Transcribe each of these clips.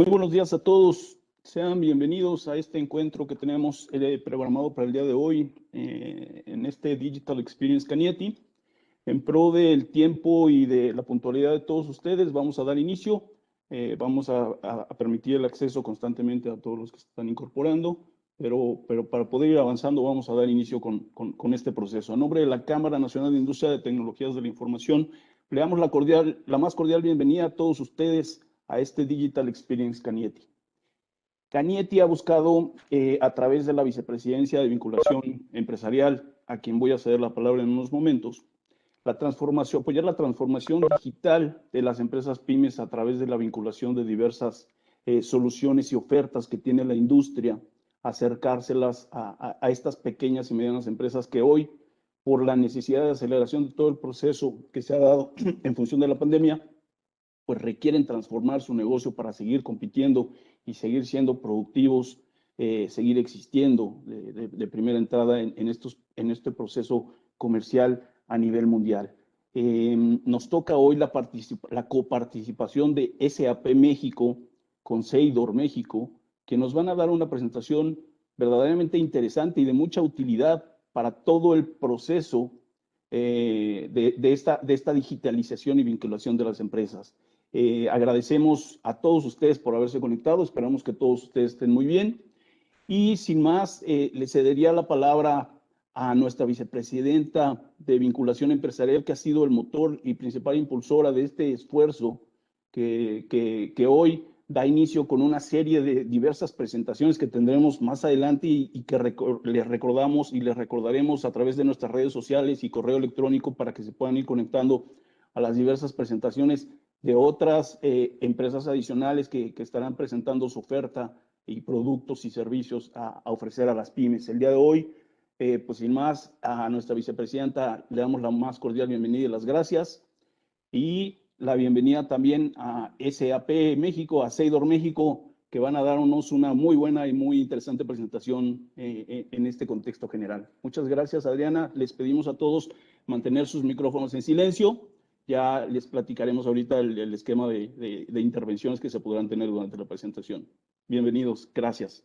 Muy buenos días a todos. Sean bienvenidos a este encuentro que tenemos programado para el día de hoy en este Digital Experience Cañete. En pro del tiempo y de la puntualidad de todos ustedes, vamos a dar inicio. Vamos a permitir el acceso constantemente a todos los que se están incorporando, pero para poder ir avanzando vamos a dar inicio con este proceso. A nombre de la Cámara Nacional de Industria de Tecnologías de la Información, le damos la más cordial bienvenida a todos ustedes a este Digital Experience Cañete. Cañete ha buscado, a través de la Vicepresidencia de Vinculación Empresarial, a quien voy a ceder la palabra en unos momentos, apoyar la transformación digital de las empresas pymes a través de la vinculación de diversas soluciones y ofertas que tiene la industria, acercárselas a estas pequeñas y medianas empresas que hoy, por la necesidad de aceleración de todo el proceso que se ha dado en función de la pandemia, pues requieren transformar su negocio para seguir compitiendo y seguir siendo productivos, seguir existiendo de primera entrada en este proceso comercial a nivel mundial. Nos toca hoy la coparticipación de SAP México con Seidor México, que nos van a dar una presentación verdaderamente interesante y de mucha utilidad para todo el proceso de esta digitalización y vinculación de las empresas. Agradecemos a todos ustedes por haberse conectado, esperamos que todos ustedes estén muy bien. Y sin más, le cedería la palabra a nuestra vicepresidenta de Vinculación Empresarial, que ha sido el motor y principal impulsora de este esfuerzo que hoy da inicio con una serie de diversas presentaciones que tendremos más adelante y que les recordamos y les recordaremos a través de nuestras redes sociales y correo electrónico para que se puedan ir conectando a las diversas presentaciones de otras empresas adicionales que estarán presentando su oferta y productos y servicios a ofrecer a las pymes. El día de hoy, pues sin más, a nuestra vicepresidenta le damos la más cordial bienvenida y las gracias. Y la bienvenida también a SAP México, a Seidor México, que van a darnos una muy buena y muy interesante presentación en este contexto general. Muchas gracias, Adriana. Les pedimos a todos mantener sus micrófonos en silencio. Ya les platicaremos ahorita el esquema de intervenciones que se podrán tener durante la presentación. Bienvenidos, gracias.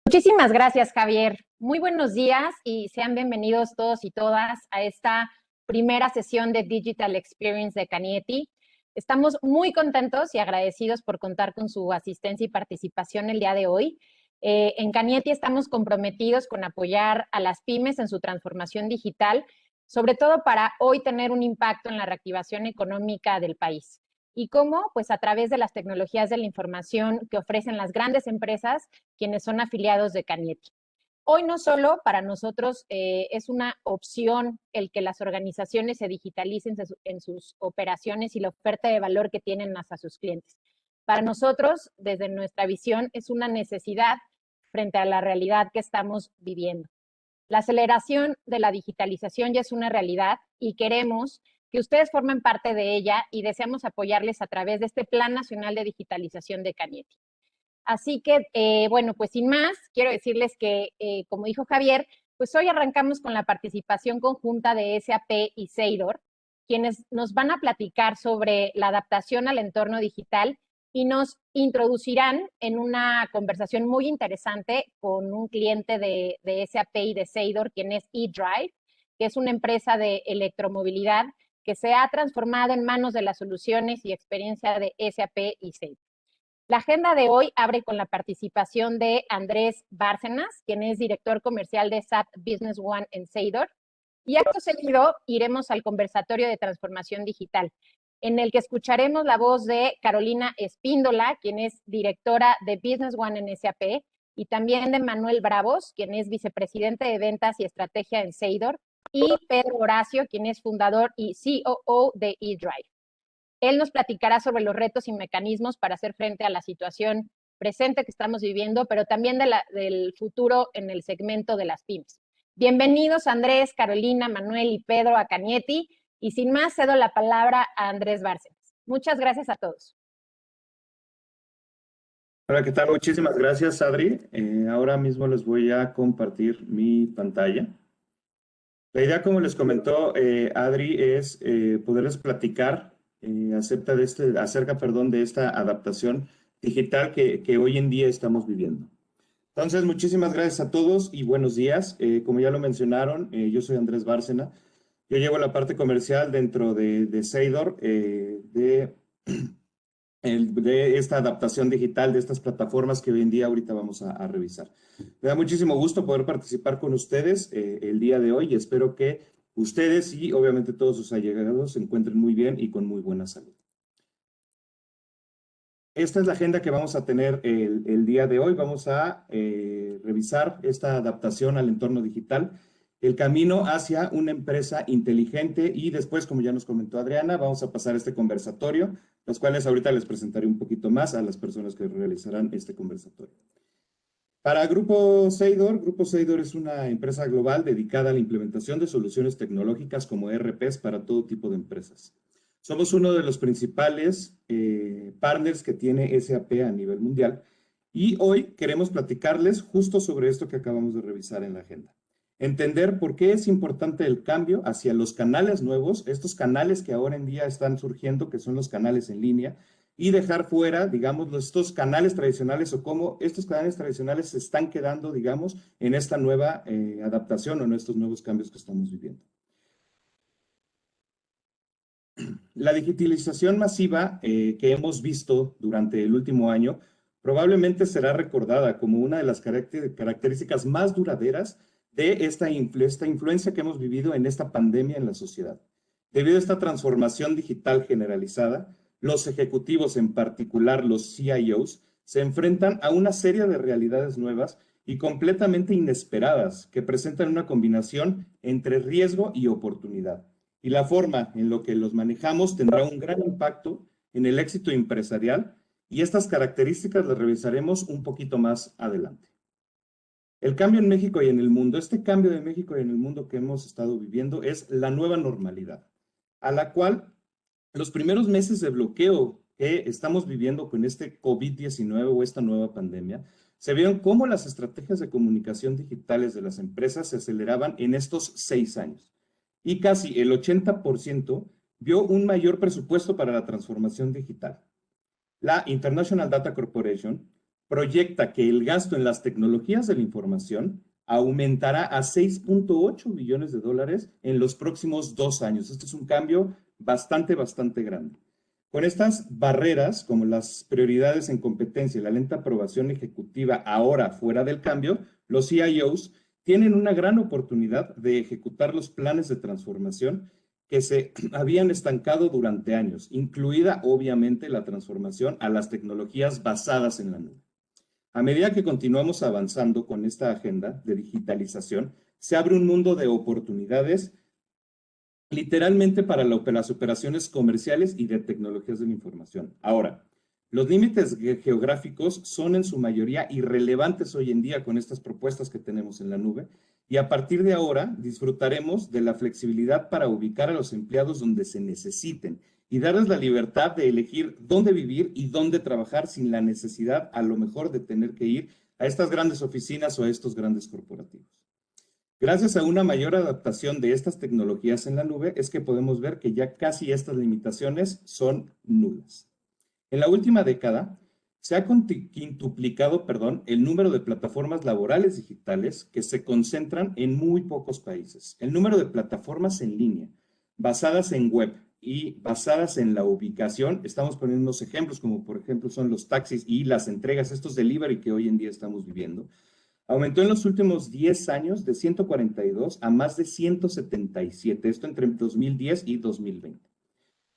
Muchísimas gracias, Javier. Muy buenos días y sean bienvenidos todos y todas a esta primera sesión de Digital Experience de Cañete. Estamos muy contentos y agradecidos por contar con su asistencia y participación el día de hoy. En Cañete estamos comprometidos con apoyar a las pymes en su transformación digital, sobre todo para hoy tener un impacto en la reactivación económica del país. ¿Y cómo? Pues a través de las tecnologías de la información que ofrecen las grandes empresas, quienes son afiliados de Cañete. Hoy no solo para nosotros es una opción el que las organizaciones se digitalicen en sus operaciones y la oferta de valor que tienen hacia sus clientes. Para nosotros, desde nuestra visión, es una necesidad frente a la realidad que estamos viviendo. La aceleración de la digitalización ya es una realidad y queremos que ustedes formen parte de ella y deseamos apoyarles a través de este Plan Nacional de Digitalización de Cañete. Así que, bueno, pues sin más, quiero decirles que, como dijo Javier, pues hoy arrancamos con la participación conjunta de SAP y Seidor, quienes nos van a platicar sobre la adaptación al entorno digital y nos introducirán en una conversación muy interesante con un cliente de SAP y de Seidor, quien es eDrive, que es una empresa de electromovilidad que se ha transformado en manos de las soluciones y experiencia de SAP y Seidor. La agenda de hoy abre con la participación de Andrés Bárcenas, quien es director comercial de SAP Business One en Seidor, y acto seguido iremos al conversatorio de transformación digital, en el que escucharemos la voz de Carolina Espíndola, quien es directora de Business One en SAP, y también de Manuel Bravos, quien es vicepresidente de ventas y estrategia en Seidor, y Pedro Horacio, quien es fundador y COO de eDrive. Él nos platicará sobre los retos y mecanismos para hacer frente a la situación presente que estamos viviendo, pero también del futuro en el segmento de las pymes. Bienvenidos Andrés, Carolina, Manuel y Pedro a Cañete, y sin más cedo la palabra a Andrés Bárcenas. Muchas gracias a todos. Hola, ¿qué tal? Muchísimas gracias, Adri. Ahora mismo les voy a compartir mi pantalla. La idea, como les comentó Adri, es poderles platicar acerca de esta adaptación digital que hoy en día estamos viviendo. Entonces, muchísimas gracias a todos y buenos días. Como ya lo mencionaron, yo soy Andrés Bárcena. Yo llevo la parte comercial dentro de Seidor, de esta adaptación digital de estas plataformas que hoy en día ahorita vamos a revisar. Me da muchísimo gusto poder participar con ustedes el día de hoy y espero que ustedes y obviamente todos sus allegados se encuentren muy bien y con muy buena salud. Esta es la agenda que vamos a tener el día de hoy. Vamos a revisar esta adaptación al entorno digital, el camino hacia una empresa inteligente y después, como ya nos comentó Adriana, vamos a pasar este conversatorio, los cuales ahorita les presentaré un poquito más a las personas que realizarán este conversatorio. Para Grupo Seidor es una empresa global dedicada a la implementación de soluciones tecnológicas como ERPs para todo tipo de empresas. Somos uno de los principales partners que tiene SAP a nivel mundial y hoy queremos platicarles justo sobre esto que acabamos de revisar en la agenda. Entender por qué es importante el cambio hacia los canales nuevos, estos canales que ahora en día están surgiendo, que son los canales en línea, y dejar fuera, digamos, estos canales tradicionales o cómo estos canales tradicionales se están quedando, digamos, en esta nueva adaptación o en estos nuevos cambios que estamos viviendo. La digitalización masiva que hemos visto durante el último año probablemente será recordada como una de las características más duraderas de esta influencia que hemos vivido en esta pandemia en la sociedad. Debido a esta transformación digital generalizada, los ejecutivos, en particular los CIOs, se enfrentan a una serie de realidades nuevas y completamente inesperadas que presentan una combinación entre riesgo y oportunidad. Y la forma en la que los manejamos tendrá un gran impacto en el éxito empresarial y estas características las revisaremos un poquito más adelante. El cambio en México y en el mundo, este cambio de México y en el mundo que hemos estado viviendo es la nueva normalidad, a la cual los primeros meses de bloqueo que estamos viviendo con este COVID-19 o esta nueva pandemia, se vieron cómo las estrategias de comunicación digitales de las empresas se aceleraban en estos 6 años. Y casi el 80% vio un mayor presupuesto para la transformación digital. La International Data Corporation proyecta que el gasto en las tecnologías de la información aumentará a 6.8 billones de dólares en los próximos 2 años. Este es un cambio bastante grande. Con estas barreras, como las prioridades en competencia y la lenta aprobación ejecutiva ahora fuera del cambio, los CIOs tienen una gran oportunidad de ejecutar los planes de transformación que se habían estancado durante años, incluida obviamente la transformación a las tecnologías basadas en la nube. A medida que continuamos avanzando con esta agenda de digitalización, se abre un mundo de oportunidades literalmente para las operaciones comerciales y de tecnologías de la información. Ahora, los límites geográficos son en su mayoría irrelevantes hoy en día con estas propuestas que tenemos en la nube y a partir de ahora disfrutaremos de la flexibilidad para ubicar a los empleados donde se necesiten y darles la libertad de elegir dónde vivir y dónde trabajar sin la necesidad a lo mejor de tener que ir a estas grandes oficinas o a estos grandes corporativos. Gracias a una mayor adaptación de estas tecnologías en la nube es que podemos ver que ya casi estas limitaciones son nulas. En la última década, se ha quintuplicado, el número de plataformas laborales digitales que se concentran en muy pocos países. El número de plataformas en línea, basadas en web y basadas en la ubicación, estamos poniendo unos ejemplos, como por ejemplo son los taxis y las entregas, estos delivery que hoy en día estamos viviendo, aumentó en los últimos 10 años de 142 a más de 177, esto entre 2010 y 2020.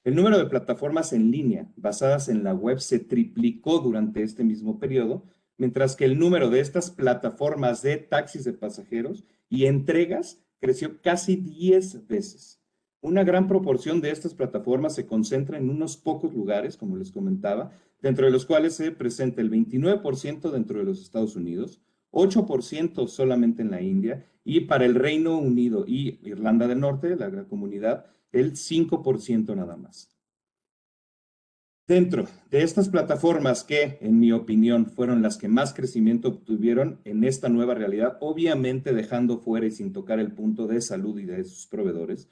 El número de plataformas en línea basadas en la web se triplicó durante este mismo periodo, mientras que el número de estas plataformas de taxis de pasajeros y entregas creció casi 10 veces. Una gran proporción de estas plataformas se concentra en unos pocos lugares, como les comentaba, dentro de los cuales se presenta el 29% dentro de los Estados Unidos, 8% solamente en la India y para el Reino Unido y Irlanda del Norte, la gran comunidad, el 5% nada más. Dentro de estas plataformas que, en mi opinión, fueron las que más crecimiento obtuvieron en esta nueva realidad, obviamente dejando fuera y sin tocar el punto de salud y de sus proveedores,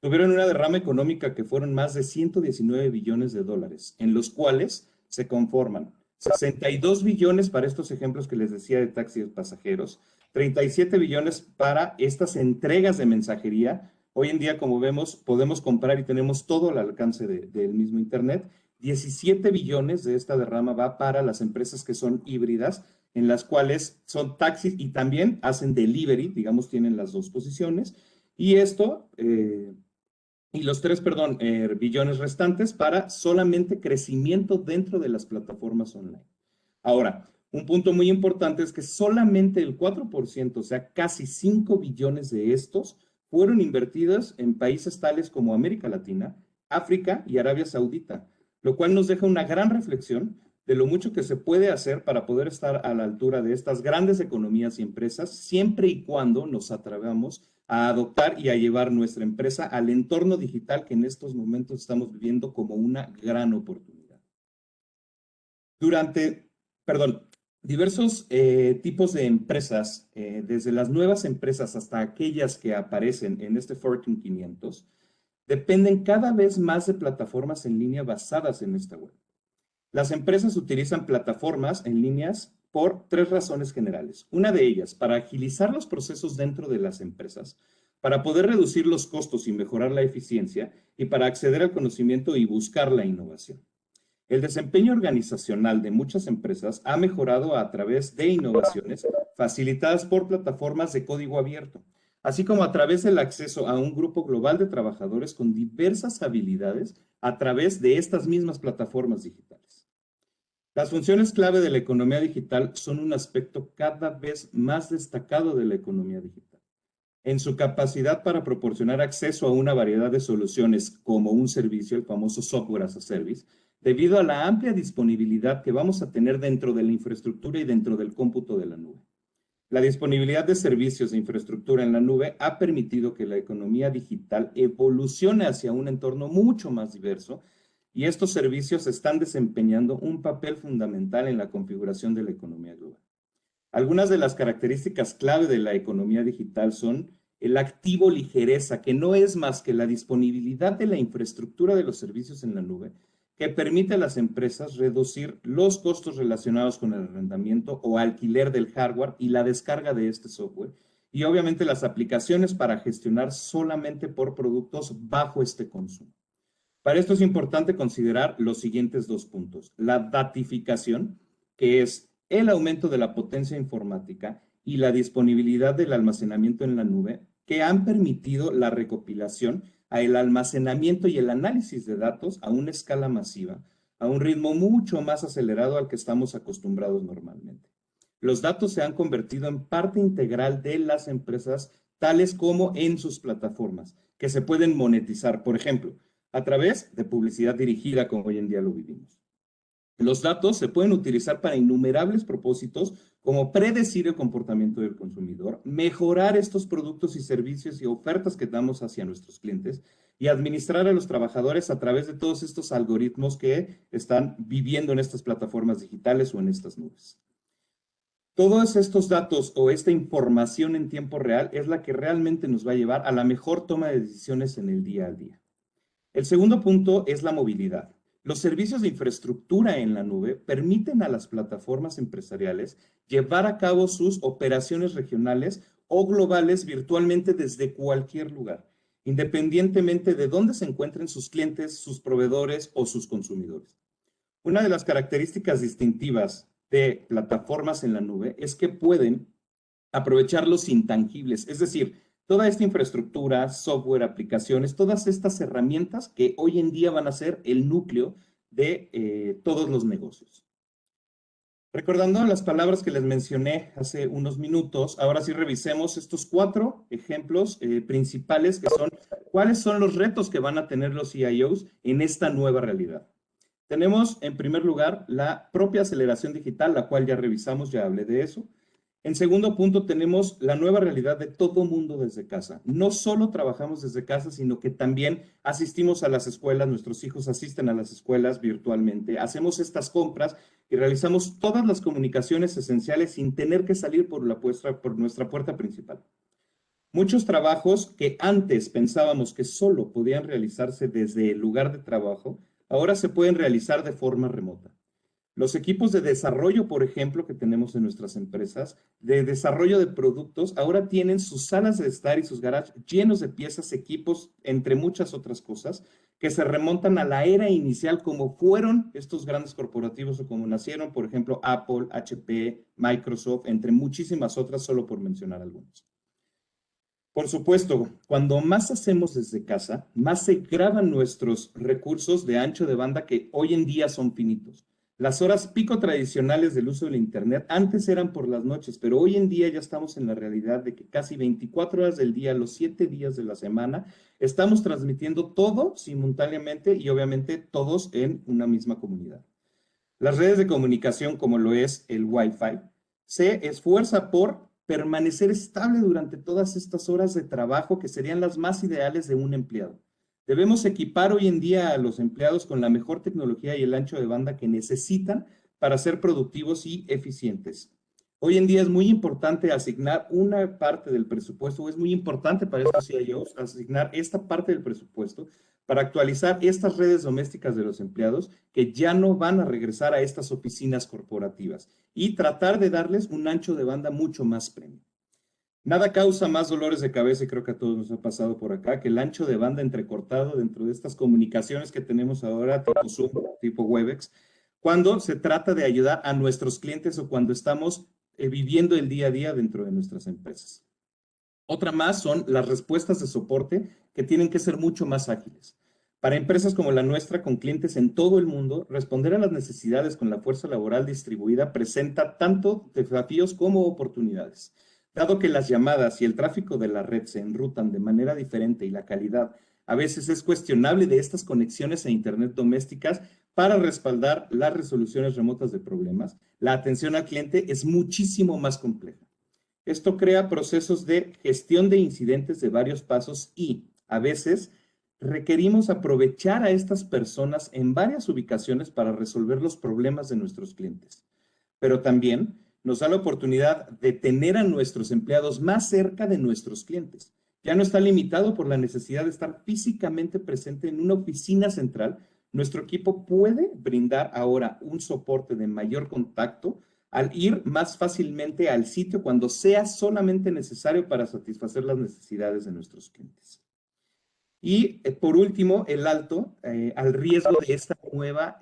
tuvieron una derrama económica que fueron más de 119 billones de dólares, en los cuales se conforman 62 billones para estos ejemplos que les decía de taxis pasajeros, 37 billones para estas entregas de mensajería. Hoy en día, como vemos, podemos comprar y tenemos todo al alcance del mismo Internet. 17 billones de esta derrama va para las empresas que son híbridas, en las cuales son taxis y también hacen delivery, digamos, tienen las dos posiciones. Y esto, y los 3, billones restantes para solamente crecimiento dentro de las plataformas online. Ahora, un punto muy importante es que solamente el 4%, o sea, casi 5 billones de estos, fueron invertidos en países tales como América Latina, África y Arabia Saudita, lo cual nos deja una gran reflexión de lo mucho que se puede hacer para poder estar a la altura de estas grandes economías y empresas, siempre y cuando nos atrevamos a adoptar y a llevar nuestra empresa al entorno digital que en estos momentos estamos viviendo como una gran oportunidad. Diversos tipos de empresas, desde las nuevas empresas hasta aquellas que aparecen en este Fortune 500, dependen cada vez más de plataformas en línea basadas en esta web. Las empresas utilizan plataformas en líneas por 3 razones generales. Una de ellas, para agilizar los procesos dentro de las empresas, para poder reducir los costos y mejorar la eficiencia, y para acceder al conocimiento y buscar la innovación. El desempeño organizacional de muchas empresas ha mejorado a través de innovaciones facilitadas por plataformas de código abierto, así como a través del acceso a un grupo global de trabajadores con diversas habilidades a través de estas mismas plataformas digitales. Las funciones clave de la economía digital son un aspecto cada vez más destacado de la economía digital. En su capacidad para proporcionar acceso a una variedad de soluciones como un servicio, el famoso software as a service, debido a la amplia disponibilidad que vamos a tener dentro de la infraestructura y dentro del cómputo de la nube. La disponibilidad de servicios de infraestructura en la nube ha permitido que la economía digital evolucione hacia un entorno mucho más diverso, y estos servicios están desempeñando un papel fundamental en la configuración de la economía global. Algunas de las características clave de la economía digital son el activo ligereza, que no es más que la disponibilidad de la infraestructura de los servicios en la nube, que permite a las empresas reducir los costos relacionados con el arrendamiento o alquiler del hardware y la descarga de este software, y obviamente las aplicaciones para gestionar solamente por productos bajo este consumo. Para esto es importante considerar los siguientes 2 puntos. La datificación, que es el aumento de la potencia informática, y la disponibilidad del almacenamiento en la nube, que han permitido la recopilación, el almacenamiento y el análisis de datos a una escala masiva, a un ritmo mucho más acelerado al que estamos acostumbrados normalmente. Los datos se han convertido en parte integral de las empresas, tales como en sus plataformas, que se pueden monetizar, por ejemplo, a través de publicidad dirigida, como hoy en día lo vivimos. Los datos se pueden utilizar para innumerables propósitos, como predecir el comportamiento del consumidor, mejorar estos productos y servicios y ofertas que damos hacia nuestros clientes, y administrar a los trabajadores a través de todos estos algoritmos que están viviendo en estas plataformas digitales o en estas nubes. Todos estos datos o esta información en tiempo real es la que realmente nos va a llevar a la mejor toma de decisiones en el día a día. El segundo punto es la movilidad. Los servicios de infraestructura en la nube permiten a las plataformas empresariales llevar a cabo sus operaciones regionales o globales virtualmente desde cualquier lugar, independientemente de dónde se encuentren sus clientes, sus proveedores o sus consumidores. Una de las características distintivas de plataformas en la nube es que pueden aprovechar los intangibles, es decir, toda esta infraestructura, software, aplicaciones, todas estas herramientas que hoy en día van a ser el núcleo de todos los negocios. Recordando las palabras que les mencioné hace unos minutos, ahora sí revisemos estos 4 ejemplos principales, que son cuáles son los retos que van a tener los CIOs en esta nueva realidad. Tenemos, en primer lugar, la propia aceleración digital, la cual ya revisamos, ya hablé de eso. En segundo punto, tenemos la nueva realidad de todo mundo desde casa. No solo trabajamos desde casa, sino que también asistimos a las escuelas, nuestros hijos asisten a las escuelas virtualmente, hacemos estas compras y realizamos todas las comunicaciones esenciales sin tener que salir por nuestra puerta principal. Muchos trabajos que antes pensábamos que solo podían realizarse desde el lugar de trabajo, ahora se pueden realizar de forma remota. Los equipos de desarrollo, por ejemplo, que tenemos en nuestras empresas, de desarrollo de productos, ahora tienen sus salas de estar y sus garages llenos de piezas, equipos, entre muchas otras cosas, que se remontan a la era inicial como fueron estos grandes corporativos o como nacieron, por ejemplo, Apple, HP, Microsoft, entre muchísimas otras, solo por mencionar algunos. Por supuesto, cuando más hacemos desde casa, más se graban nuestros recursos de ancho de banda que hoy en día son finitos. Las horas pico tradicionales del uso del Internet antes eran por las noches, pero hoy en día ya estamos en la realidad de que casi 24 horas del día, los 7 días de la semana, estamos transmitiendo todo simultáneamente y obviamente todos en una misma comunidad. Las redes de comunicación, como lo es el Wi-Fi, se esfuerza por permanecer estable durante todas estas horas de trabajo que serían las más ideales de un empleado. Debemos equipar hoy en día a los empleados con la mejor tecnología y el ancho de banda que necesitan para ser productivos y eficientes. Hoy en día es muy importante asignar una parte del presupuesto, o es muy importante para estos CIOs asignar esta parte del presupuesto para actualizar estas redes domésticas de los empleados que ya no van a regresar a estas oficinas corporativas y tratar de darles un ancho de banda mucho más premium. Nada causa más dolores de cabeza, y creo que a todos nos ha pasado por acá, que el ancho de banda entrecortado dentro de estas comunicaciones que tenemos ahora, tipo Zoom, tipo Webex, cuando se trata de ayudar a nuestros clientes o cuando estamos viviendo el día a día dentro de nuestras empresas. Otra más son las respuestas de soporte que tienen que ser mucho más ágiles. Para empresas como la nuestra, con clientes en todo el mundo, responder a las necesidades con la fuerza laboral distribuida presenta tanto desafíos como oportunidades. Dado que las llamadas y el tráfico de la red se enrutan de manera diferente y la calidad a veces es cuestionable de estas conexiones a Internet domésticas para respaldar las resoluciones remotas de problemas, la atención al cliente es muchísimo más compleja. Esto crea procesos de gestión de incidentes de varios pasos y, a veces, requerimos aprovechar a estas personas en varias ubicaciones para resolver los problemas de nuestros clientes. Pero también nos da la oportunidad de tener a nuestros empleados más cerca de nuestros clientes. Ya no está limitado por la necesidad de estar físicamente presente en una oficina central. Nuestro equipo puede brindar ahora un soporte de mayor contacto al ir más fácilmente al sitio cuando sea solamente necesario para satisfacer las necesidades de nuestros clientes. Y por último, el alto al riesgo de esta nueva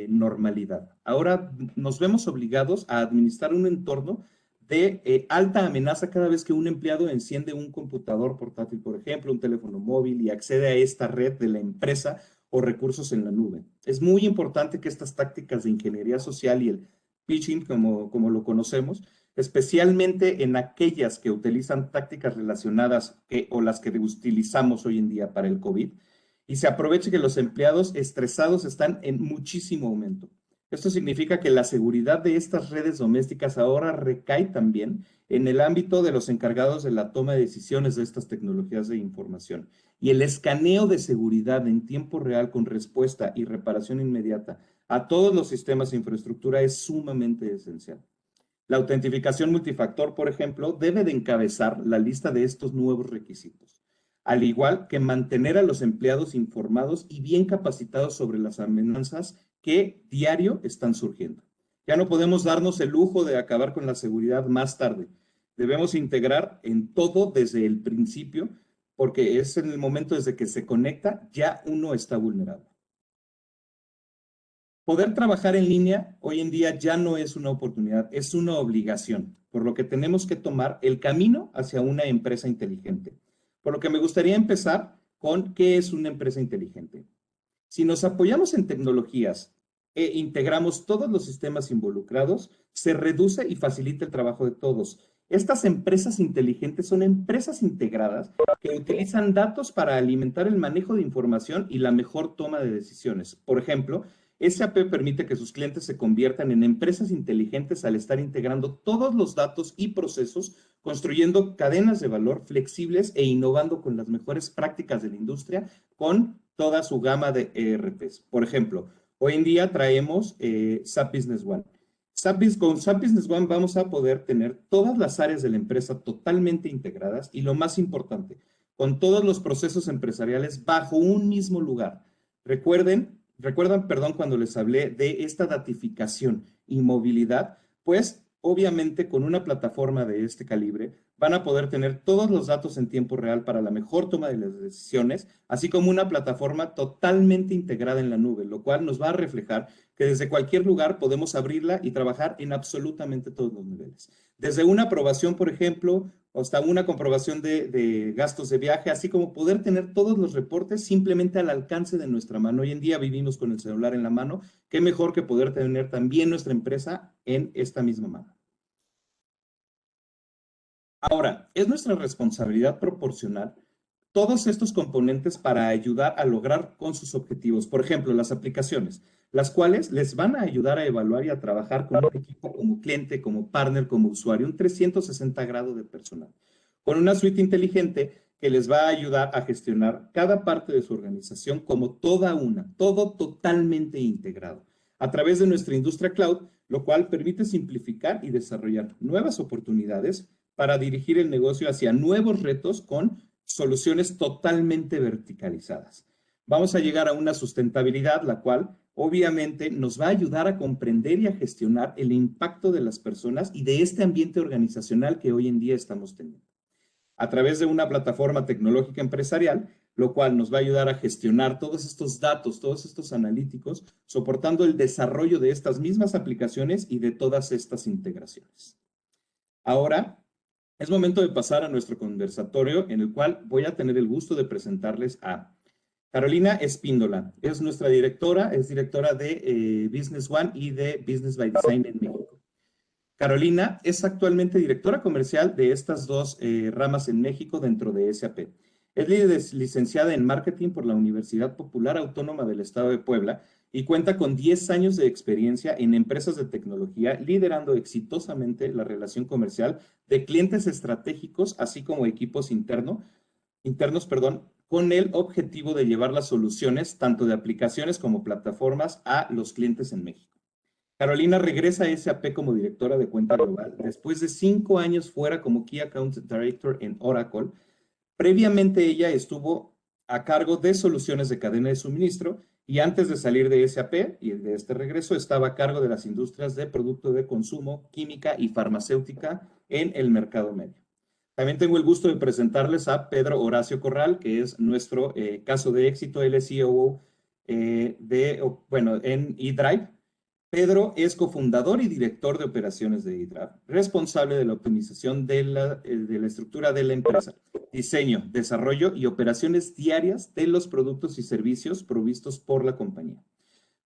normalidad. Ahora nos vemos obligados a administrar un entorno de alta amenaza cada vez que un empleado enciende un computador portátil, por ejemplo, un teléfono móvil y accede a esta red de la empresa o recursos en la nube. Es muy importante que estas tácticas de ingeniería social y el phishing, como lo conocemos, especialmente en aquellas que utilizan tácticas relacionadas o las que utilizamos hoy en día para el COVID, y se aproveche que los empleados estresados están en muchísimo aumento. Esto significa que la seguridad de estas redes domésticas ahora recae también en el ámbito de los encargados de la toma de decisiones de estas tecnologías de información. Y el escaneo de seguridad en tiempo real con respuesta y reparación inmediata a todos los sistemas de infraestructura es sumamente esencial. La autentificación multifactor, por ejemplo, debe de encabezar la lista de estos nuevos requisitos, al igual que mantener a los empleados informados y bien capacitados sobre las amenazas que diario están surgiendo. Ya no podemos darnos el lujo de acabar con la seguridad más tarde. Debemos integrar en todo desde el principio, porque es en el momento desde que se conecta, ya uno está vulnerable. Poder trabajar en línea hoy en día ya no es una oportunidad, es una obligación, por lo que tenemos que tomar el camino hacia una empresa inteligente. Por lo que me gustaría empezar con qué es una empresa inteligente. Si nos apoyamos en tecnologías e integramos todos los sistemas involucrados, se reduce y facilita el trabajo de todos. Estas empresas inteligentes son empresas integradas que utilizan datos para alimentar el manejo de información y la mejor toma de decisiones. Por ejemplo, SAP permite que sus clientes se conviertan en empresas inteligentes al estar integrando todos los datos y procesos, construyendo cadenas de valor flexibles e innovando con las mejores prácticas de la industria con toda su gama de ERPs. Por ejemplo, hoy en día traemos SAP Business One. Con SAP Business One vamos a poder tener todas las áreas de la empresa totalmente integradas y lo más importante, con todos los procesos empresariales bajo un mismo lugar. Recuerdan, perdón, cuando les hablé de esta datificación y movilidad, pues obviamente con una plataforma de este calibre van a poder tener todos los datos en tiempo real para la mejor toma de las decisiones, así como una plataforma totalmente integrada en la nube, lo cual nos va a reflejar que desde cualquier lugar podemos abrirla y trabajar en absolutamente todos los niveles. Desde una aprobación, por ejemplo, hasta una comprobación de gastos de viaje, así como poder tener todos los reportes simplemente al alcance de nuestra mano. Hoy en día vivimos con el celular en la mano. Qué mejor que poder tener también nuestra empresa en esta misma mano. Ahora, es nuestra responsabilidad proporcionar todos estos componentes para ayudar a lograr con sus objetivos. Por ejemplo, las aplicaciones, las cuales les van a ayudar a evaluar y a trabajar con un equipo como cliente, como partner, como usuario, un 360 grados de personal. Con una suite inteligente que les va a ayudar a gestionar cada parte de su organización como todo totalmente integrado, a través de nuestra industria cloud, lo cual permite simplificar y desarrollar nuevas oportunidades para dirigir el negocio hacia nuevos retos con soluciones totalmente verticalizadas. Vamos a llegar a una sustentabilidad, la cual obviamente nos va a ayudar a comprender y a gestionar el impacto de las personas y de este ambiente organizacional que hoy en día estamos teniendo. A través de una plataforma tecnológica empresarial, lo cual nos va a ayudar a gestionar todos estos datos, todos estos analíticos, soportando el desarrollo de estas mismas aplicaciones y de todas estas integraciones. Ahora, es momento de pasar a nuestro conversatorio en el cual voy a tener el gusto de presentarles a Carolina Espíndola. Es nuestra directora, es directora de Business One y de Business by Design en México. Carolina es actualmente directora comercial de estas dos ramas en México dentro de SAP. Es licenciada en marketing por la Universidad Popular Autónoma del Estado de Puebla y cuenta con 10 años de experiencia en empresas de tecnología, liderando exitosamente la relación comercial de clientes estratégicos, así como equipos internos, con el objetivo de llevar las soluciones, tanto de aplicaciones como plataformas, a los clientes en México. Carolina regresa a SAP como directora de cuenta global después de 5 años fuera como Key Account Director en Oracle. Previamente ella estuvo a cargo de soluciones de cadena de suministro y antes de salir de SAP y de este regreso estaba a cargo de las industrias de producto de consumo, química y farmacéutica en el mercado medio. También tengo el gusto de presentarles a Pedro Horacio Corral, que es nuestro caso de éxito. Él es CEO en eDrive. Pedro es cofundador y director de operaciones de eDrive, responsable de la optimización de la estructura de la empresa, diseño, desarrollo y operaciones diarias de los productos y servicios provistos por la compañía.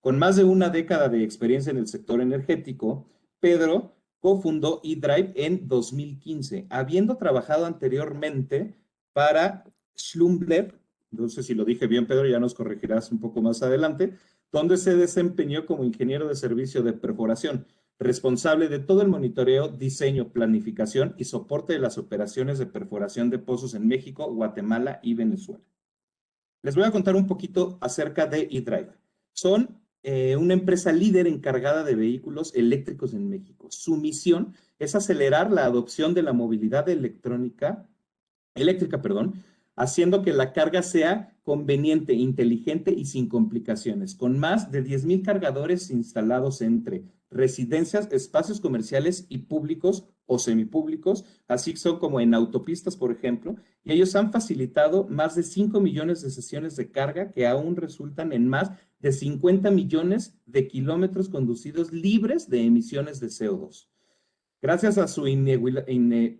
Con más de una década de experiencia en el sector energético, Pedro cofundó eDrive en 2015, habiendo trabajado anteriormente para Schlumberger, no sé si lo dije bien, Pedro, ya nos corregirás un poco más adelante, donde se desempeñó como ingeniero de servicio de perforación, responsable de todo el monitoreo, diseño, planificación y soporte de las operaciones de perforación de pozos en México, Guatemala y Venezuela. Les voy a contar un poquito acerca de eDrive. Son una empresa líder encargada de vehículos eléctricos en México. Su misión es acelerar la adopción de la movilidad eléctrica, haciendo que la carga sea conveniente, inteligente y sin complicaciones, con más de 10,000 cargadores instalados entre residencias, espacios comerciales y públicos o semipúblicos, así son como en autopistas, por ejemplo, y ellos han facilitado más de 5 millones de sesiones de carga que aún resultan en más de 50 millones de kilómetros conducidos libres de emisiones de CO2. Gracias a su inigualable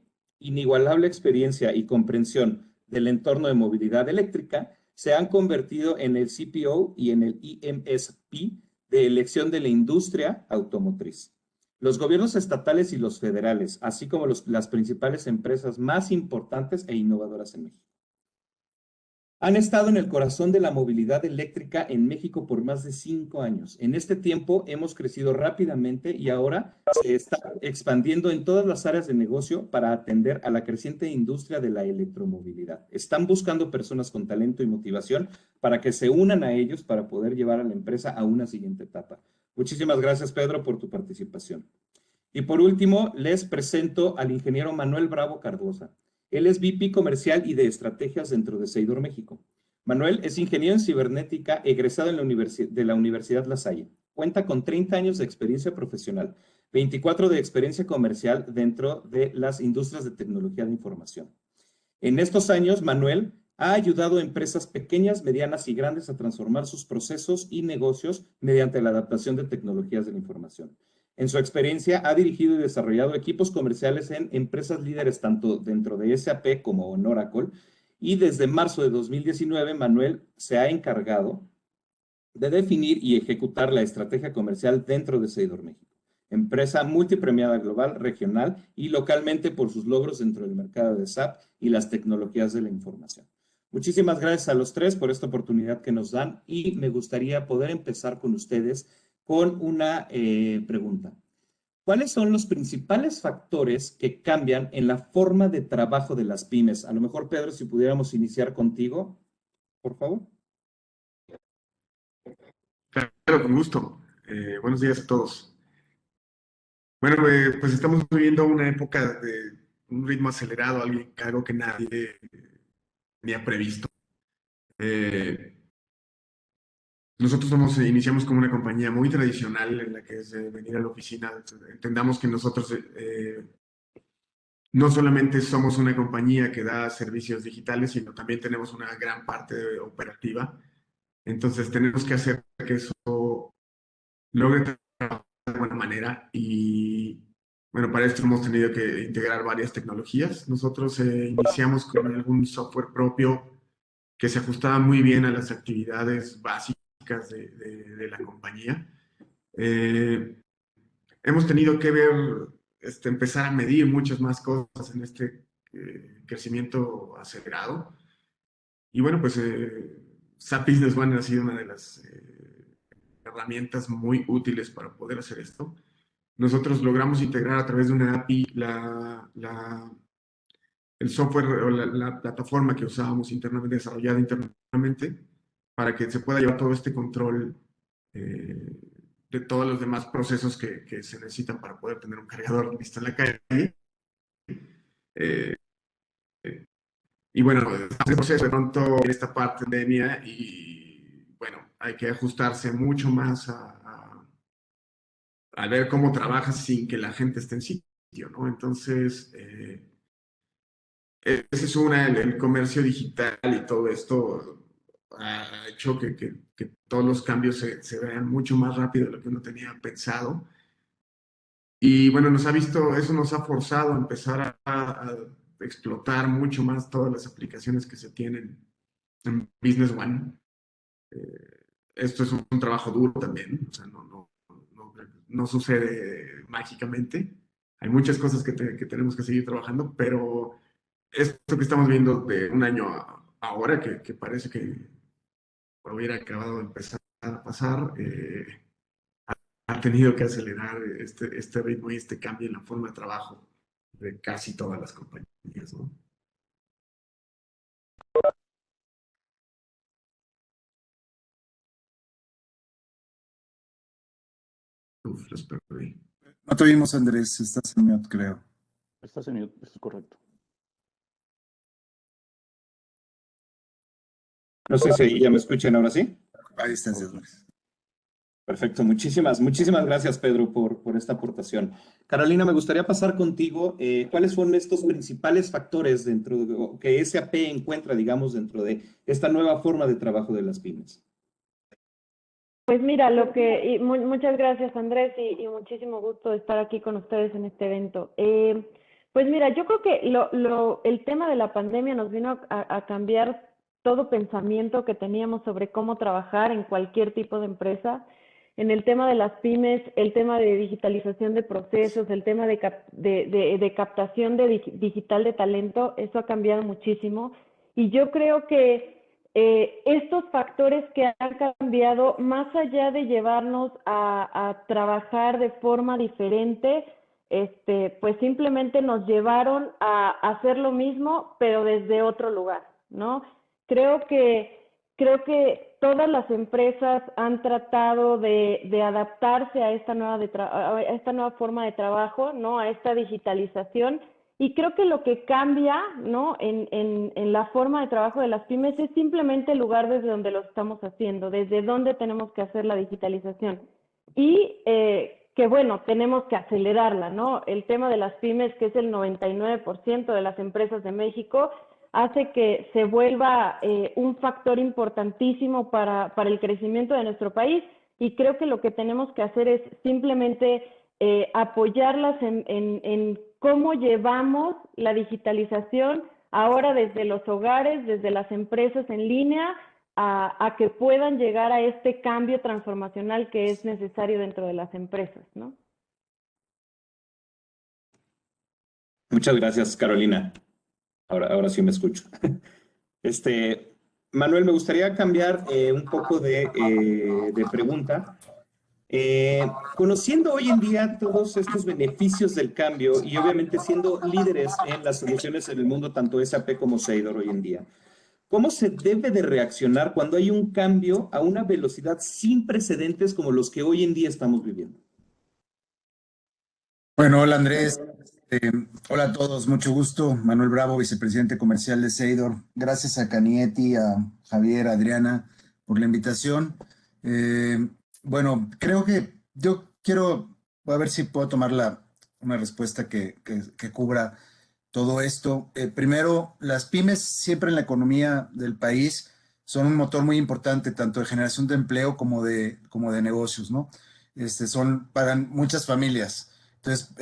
experiencia y comprensión del entorno de movilidad eléctrica, se han convertido en el CPO y en el EMSP de elección de la industria automotriz. Los gobiernos estatales y los federales, así como las principales empresas más importantes e innovadoras en México, han estado en el corazón de la movilidad eléctrica en México por más de 5 años. En este tiempo hemos crecido rápidamente y ahora se está expandiendo en todas las áreas de negocio para atender a la creciente industria de la electromovilidad. Están buscando personas con talento y motivación para que se unan a ellos para poder llevar a la empresa a una siguiente etapa. Muchísimas gracias, Pedro, por tu participación. Y por último, les presento al ingeniero Manuel Bravo Cardosa. Él es VP Comercial y de Estrategias dentro de Seidor México. Manuel es ingeniero en cibernética egresado de la Universidad La Salle. Cuenta con 30 años de experiencia profesional, 24 de experiencia comercial dentro de las industrias de tecnología de información. En estos años, Manuel ha ayudado a empresas pequeñas, medianas y grandes a transformar sus procesos y negocios mediante la adaptación de tecnologías de la información. En su experiencia, ha dirigido y desarrollado equipos comerciales en empresas líderes tanto dentro de SAP como en Oracle, y desde marzo de 2019, Manuel se ha encargado de definir y ejecutar la estrategia comercial dentro de Seidor México, empresa multipremiada global, regional y localmente por sus logros dentro del mercado de SAP y las tecnologías de la información. Muchísimas gracias a los tres por esta oportunidad que nos dan y me gustaría poder empezar con ustedes con una pregunta. ¿Cuáles son los principales factores que cambian en la forma de trabajo de las pymes? A lo mejor, Pedro, si pudiéramos iniciar contigo, por favor. Claro, con gusto. Buenos días a todos. Bueno, pues estamos viviendo una época de un ritmo acelerado, algo que nadie había previsto. Nosotros iniciamos como una compañía muy tradicional en la que es venir a la oficina. Entendamos que nosotros no solamente somos una compañía que da servicios digitales, sino también tenemos una gran parte operativa. Entonces tenemos que hacer que eso logre trabajar de buena manera y bueno, para esto hemos tenido que integrar varias tecnologías. Nosotros iniciamos con algún software propio que se ajustaba muy bien a las actividades básicas de la compañía. Hemos tenido que empezar a medir muchas más cosas en este crecimiento acelerado. Y bueno, pues SAP Business One ha sido una de las herramientas muy útiles para poder hacer esto. Nosotros logramos integrar a través de una API el software o la plataforma que usábamos internamente, desarrollada internamente, para que se pueda llevar todo este control de todos los demás procesos que se necesitan para poder tener un cargador listo en la calle. Y bueno, el proceso de pronto en esta pandemia y bueno, hay que ajustarse mucho más a ver cómo trabajas sin que la gente esté en sitio, ¿no? Entonces, ese es el comercio digital y todo esto ha hecho que todos los cambios se vean mucho más rápido de lo que uno tenía pensado. Y bueno, eso nos ha forzado a empezar a explotar mucho más todas las aplicaciones que se tienen en Business One. Esto es un trabajo duro también, o sea, no sucede mágicamente. Hay muchas cosas que tenemos que seguir trabajando, pero esto que estamos viendo de un año ahora, que parece que hubiera acabado de empezar a pasar, ha tenido que acelerar este ritmo y este cambio en la forma de trabajo de casi todas las compañías, ¿no? Uf, los perdí. No te oímos, Andrés, estás en mute, creo. Estás en mute, eso es correcto. No sé si ya me escuchan ahora sí. Ahí estás, Andrés. Perfecto, muchísimas gracias, Pedro, por esta aportación. Carolina, me gustaría pasar contigo. ¿Cuáles son estos principales factores que SAP encuentra, digamos, dentro de esta nueva forma de trabajo de las pymes? Pues mira, muchas gracias, Andrés, y muchísimo gusto de estar aquí con ustedes en este evento. Pues mira, yo creo que el tema de la pandemia nos vino a cambiar todo pensamiento que teníamos sobre cómo trabajar en cualquier tipo de empresa. En el tema de las pymes, el tema de digitalización de procesos, el tema de captación digital de talento, eso ha cambiado muchísimo. Y yo creo que estos factores que han cambiado, más allá de llevarnos a trabajar de forma diferente, pues simplemente nos llevaron a hacer lo mismo, pero desde otro lugar, ¿no? Creo que todas las empresas han tratado de adaptarse a esta nueva forma de trabajo, ¿no? A esta digitalización. Y creo que lo que cambia, ¿no? en la forma de trabajo de las pymes es simplemente el lugar desde donde lo estamos haciendo, desde donde tenemos que hacer la digitalización. Y que bueno, tenemos que acelerarla, ¿no? El tema de las pymes, que es el 99% de las empresas de México, hace que se vuelva un factor importantísimo para el crecimiento de nuestro país, y creo que lo que tenemos que hacer es simplemente apoyarlas en cómo llevamos la digitalización ahora desde los hogares, desde las empresas en línea, a que puedan llegar a este cambio transformacional que es necesario dentro de las empresas, ¿no? Muchas gracias, Carolina. Ahora sí me escucho. Manuel, me gustaría cambiar un poco de pregunta. Conociendo hoy en día todos estos beneficios del cambio y obviamente siendo líderes en las soluciones en el mundo, tanto SAP como Seidor hoy en día, ¿cómo se debe de reaccionar cuando hay un cambio a una velocidad sin precedentes como los que hoy en día estamos viviendo? Bueno, hola Andrés. Hola a todos, mucho gusto. Manuel Bravo, vicepresidente comercial de Seidor. Gracias a Canieti, a Javier, a Adriana por la invitación. Bueno, creo que yo quiero, a ver si puedo tomar una respuesta que cubra todo esto. Primero, las pymes siempre en la economía del país son un motor muy importante, tanto de generación de empleo como de negocios, ¿no? Pagan muchas familias. Entonces,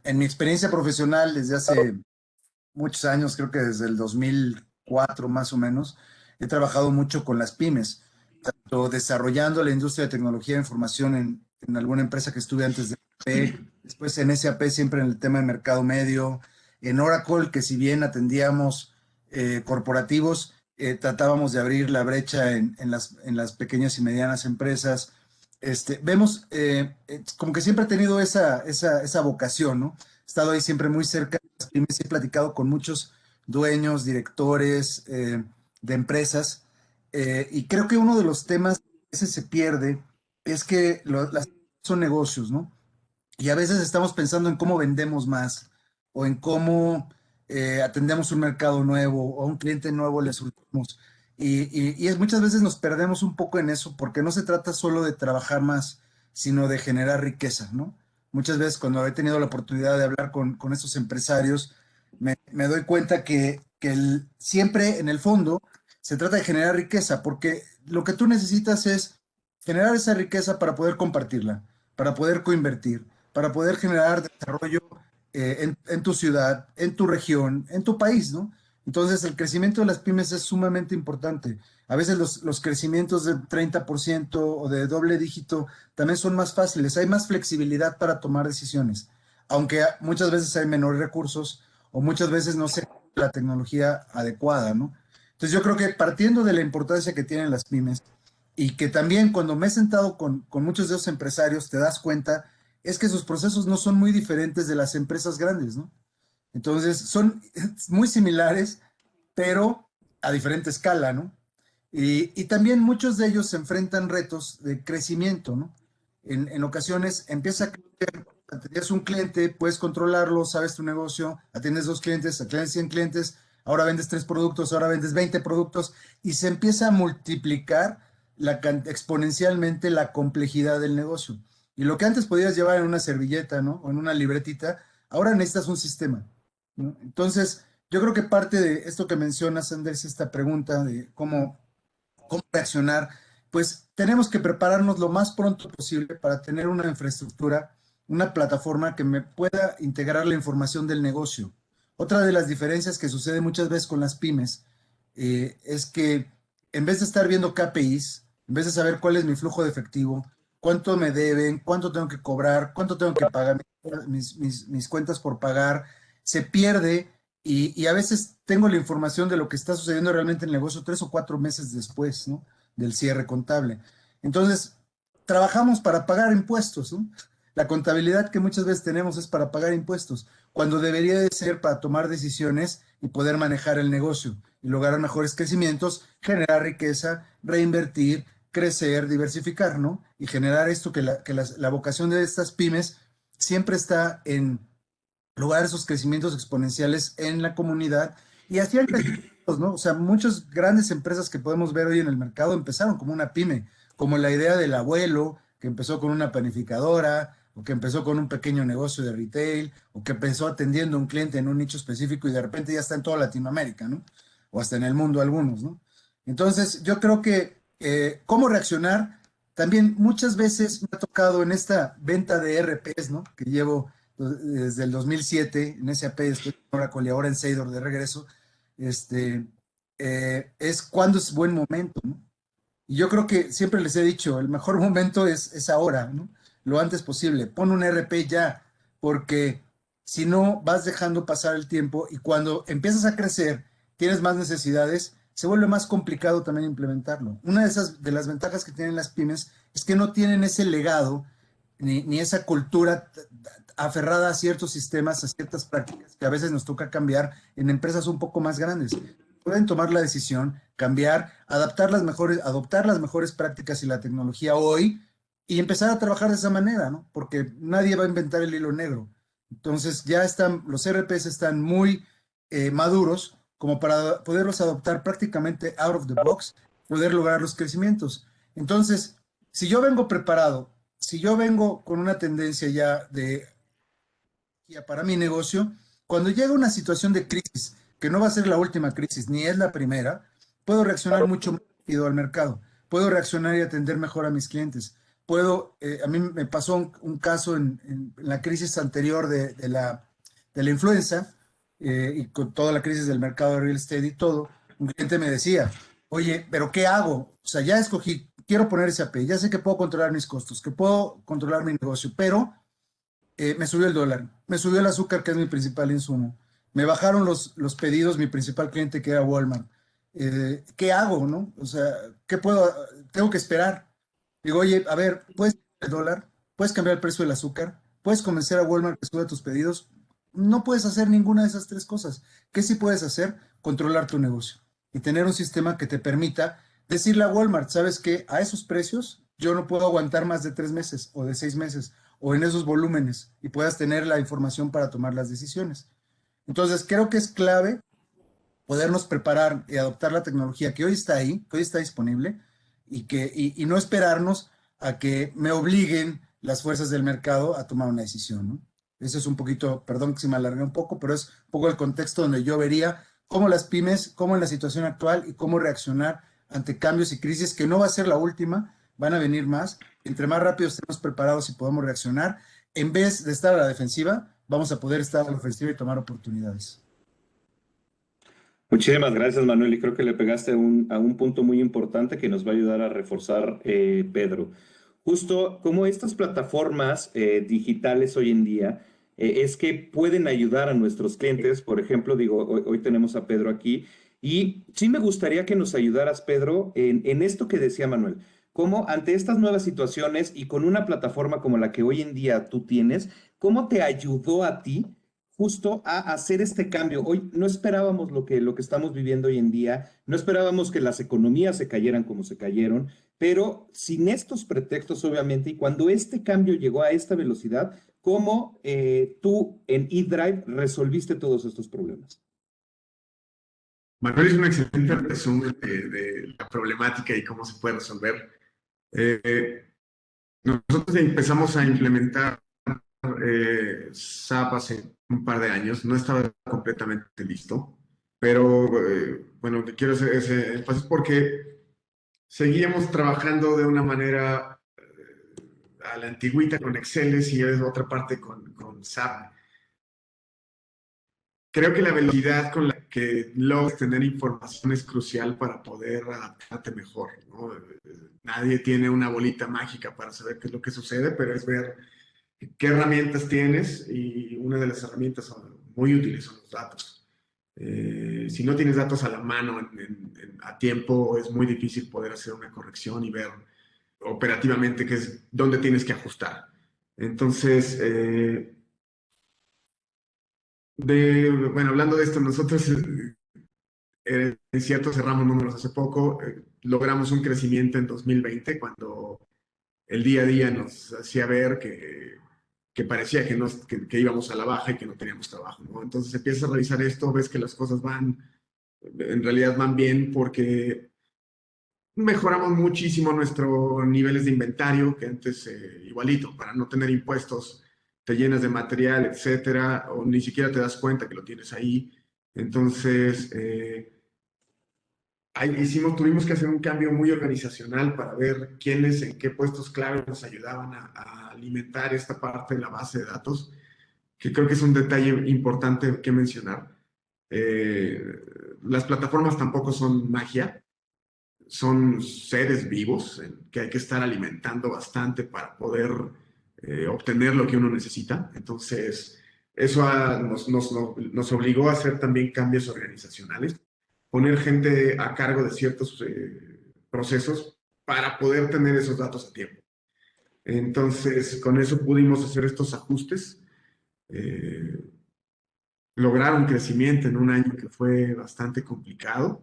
en mi experiencia profesional desde hace muchos años, creo que desde el 2004 más o menos, he trabajado mucho con las pymes, tanto desarrollando la industria de tecnología de información en alguna empresa que estuve antes de SAP, después en SAP siempre en el tema de mercado medio, en Oracle, que si bien atendíamos corporativos, tratábamos de abrir la brecha en las pequeñas y medianas empresas. Vemos como que siempre he tenido esa vocación, ¿no? He estado ahí siempre muy cerca de las pymes, he platicado con muchos dueños, directores de empresas, y creo que uno de los temas que a veces se pierde es que las son negocios, ¿no? Y a veces estamos pensando en cómo vendemos más o en cómo atendemos un mercado nuevo o a un cliente nuevo le surtimos. Muchas veces nos perdemos un poco en eso porque no se trata solo de trabajar más, sino de generar riqueza, ¿no? Muchas veces cuando he tenido la oportunidad de hablar con estos empresarios, me doy cuenta que siempre en el fondo se trata de generar riqueza, porque lo que tú necesitas es generar esa riqueza para poder compartirla, para poder coinvertir, para poder generar desarrollo en tu ciudad, en tu región, en tu país, ¿no? Entonces, el crecimiento de las pymes es sumamente importante. A veces los crecimientos de 30% o de doble dígito también son más fáciles. Hay más flexibilidad para tomar decisiones, aunque muchas veces hay menores recursos o muchas veces no se la tecnología adecuada, ¿no? Entonces, yo creo que partiendo de la importancia que tienen las pymes y que también cuando me he sentado con muchos de esos empresarios, te das cuenta, es que sus procesos no son muy diferentes de las empresas grandes, ¿no? Entonces, son muy similares, pero a diferente escala, ¿no? Y también muchos de ellos se enfrentan retos de crecimiento, ¿no? En ocasiones empieza a crecer, atiendes un cliente, puedes controlarlo, sabes tu negocio, atiendes 2 clientes, atiendes 100 clientes, ahora vendes 3 productos, ahora vendes 20 productos, y se empieza a multiplicar exponencialmente la complejidad del negocio. Y lo que antes podías llevar en una servilleta, ¿no? O en una libretita, ahora necesitas un sistema, ¿no? Entonces, yo creo que parte de esto que mencionas, Andrés, esta pregunta de cómo reaccionar, pues tenemos que prepararnos lo más pronto posible para tener una infraestructura, una plataforma que me pueda integrar la información del negocio. Otra de las diferencias que sucede muchas veces con las pymes es que en vez de estar viendo KPIs, en vez de saber cuál es mi flujo de efectivo, cuánto me deben, cuánto tengo que cobrar, cuánto tengo que pagar, mis cuentas por pagar, se pierde y a veces tengo la información de lo que está sucediendo realmente en el negocio 3 o 4 meses después, ¿no? Del cierre contable. Entonces, trabajamos para pagar impuestos, ¿no? La contabilidad que muchas veces tenemos es para pagar impuestos, cuando debería de ser para tomar decisiones y poder manejar el negocio y lograr mejores crecimientos, generar riqueza, reinvertir, crecer, diversificar, ¿no? Y generar esto que la vocación de estas pymes siempre está en lograr esos crecimientos exponenciales en la comunidad y hacían crecimientos, ¿no? O sea, muchas grandes empresas que podemos ver hoy en el mercado empezaron como una pyme, como la idea del abuelo, que empezó con una panificadora, o que empezó con un pequeño negocio de retail, o que empezó atendiendo a un cliente en un nicho específico y de repente ya está en toda Latinoamérica, ¿no? O hasta en el mundo algunos, ¿no? Entonces, yo creo que cómo reaccionar, también muchas veces me ha tocado en esta venta de RPs, ¿no? Que llevo desde el 2007 en SAP, estoy en Oracle y ahora en Seidor de regreso, es cuando es buen momento, ¿no? Y yo creo que siempre les he dicho, el mejor momento es ahora, ¿no? Lo antes posible. Pon un RP ya, porque si no vas dejando pasar el tiempo y cuando empiezas a crecer, tienes más necesidades, se vuelve más complicado también implementarlo. Una de las ventajas que tienen las pymes es que no tienen ese legado ni esa cultura aferrada a ciertos sistemas, a ciertas prácticas que a veces nos toca cambiar en empresas un poco más grandes. Pueden tomar la decisión, cambiar, adoptar las mejores prácticas y la tecnología hoy y empezar a trabajar de esa manera, ¿no? Porque nadie va a inventar el hilo negro. Entonces ya los RPs están muy maduros como para poderlos adoptar prácticamente out of the box, poder lograr los crecimientos. Entonces, si yo vengo preparado, si yo vengo con una tendencia ya para mi negocio, cuando llega una situación de crisis, que no va a ser la última crisis, ni es la primera, puedo reaccionar mucho más rápido al mercado, puedo reaccionar y atender mejor a mis clientes. A mí me pasó un caso en la crisis anterior de la influenza y con toda la crisis del mercado de real estate y todo, un cliente me decía, oye, ¿pero qué hago? O sea, ya escogí, quiero poner ese AP, ya sé que puedo controlar mis costos, que puedo controlar mi negocio, pero me subió el dólar, me subió el azúcar, que es mi principal insumo, me bajaron los pedidos, mi principal cliente, que era Walmart. ¿Qué hago, no? O sea, ¿qué puedo? Tengo que esperar. Digo, oye, a ver, ¿puedes cambiar el dólar? ¿Puedes cambiar el precio del azúcar? ¿Puedes convencer a Walmart que suba tus pedidos? No puedes hacer ninguna de esas tres cosas. ¿Qué sí puedes hacer? Controlar tu negocio y tener un sistema que te permita decirle a Walmart, ¿sabes qué? A esos precios yo no puedo aguantar más de 3 meses o de 6 meses o en esos volúmenes y puedas tener la información para tomar las decisiones. Entonces, creo que es clave podernos preparar y adoptar la tecnología que hoy está ahí, que hoy está disponible, y no esperarnos a que me obliguen las fuerzas del mercado a tomar una decisión, ¿no? Eso es un poquito, perdón que se me alargué un poco, pero es un poco el contexto donde yo vería cómo las pymes, cómo en la situación actual y cómo reaccionar ante cambios y crisis, que no va a ser la última, van a venir más. Entre más rápido estemos preparados y podamos reaccionar, en vez de estar a la defensiva, vamos a poder estar a la ofensiva y tomar oportunidades. Muchísimas gracias, Manuel, y creo que le pegaste a un punto muy importante que nos va a ayudar a reforzar Pedro. Justo como estas plataformas digitales hoy en día es que pueden ayudar a nuestros clientes. Por ejemplo, digo, hoy tenemos a Pedro aquí y sí me gustaría que nos ayudaras, Pedro, en esto que decía Manuel. Cómo ante estas nuevas situaciones y con una plataforma como la que hoy en día tú tienes, ¿cómo te ayudó a ti justo a hacer este cambio? Hoy no esperábamos lo que estamos viviendo hoy en día, no esperábamos que las economías se cayeran como se cayeron, pero sin estos pretextos, obviamente, y cuando este cambio llegó a esta velocidad, ¿cómo tú en eDrive resolviste todos estos problemas? Manuel es un excelente resumen de la problemática y cómo se puede resolver. Nosotros empezamos a implementar SAP hace un par de años, no estaba completamente listo, pero bueno, te quiero hacer ese énfasis porque seguíamos trabajando de una manera a la antigüita con Excel y de otra parte con SAP. Creo que la velocidad con la que logras tener información es crucial para poder adaptarte mejor, ¿no? Nadie tiene una bolita mágica para saber qué es lo que sucede, pero es ver qué herramientas tienes, y una de las herramientas muy útiles son los datos. Si no tienes datos a la mano a tiempo, es muy difícil poder hacer una corrección y ver operativamente dónde tienes que ajustar. Entonces, bueno, hablando de esto, nosotros Es cierto, cerramos números hace poco, logramos un crecimiento en 2020 cuando el día a día nos hacía ver que parecía que íbamos a la baja y que no teníamos trabajo, ¿no? Entonces empiezas a revisar esto, ves que las cosas en realidad van bien porque mejoramos muchísimo nuestros niveles de inventario, que antes igualito, para no tener impuestos, te llenas de material, etcétera, o ni siquiera te das cuenta que lo tienes ahí. Entonces, tuvimos que hacer un cambio muy organizacional para ver quiénes en qué puestos clave nos ayudaban a alimentar esta parte de la base de datos, que creo que es un detalle importante que mencionar. Las plataformas tampoco son magia, son seres vivos que hay que estar alimentando bastante para poder obtener lo que uno necesita. Entonces, eso nos obligó a hacer también cambios organizacionales, poner gente a cargo de ciertos procesos para poder tener esos datos a tiempo. Entonces, con eso pudimos hacer estos ajustes, lograr un crecimiento en un año que fue bastante complicado.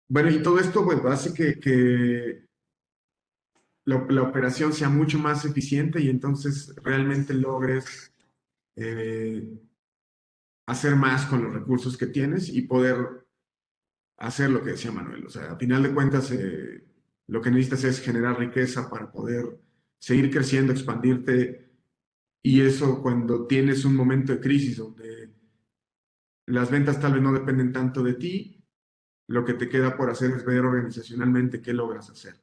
Bueno, y todo esto pues, hace que la operación sea mucho más eficiente y entonces realmente logres hacer más con los recursos que tienes y poder hacer lo que decía Manuel. O sea, a final de cuentas, lo que necesitas es generar riqueza para poder seguir creciendo, expandirte. Y eso cuando tienes un momento de crisis donde las ventas tal vez no dependen tanto de ti, lo que te queda por hacer es ver organizacionalmente qué logras hacer.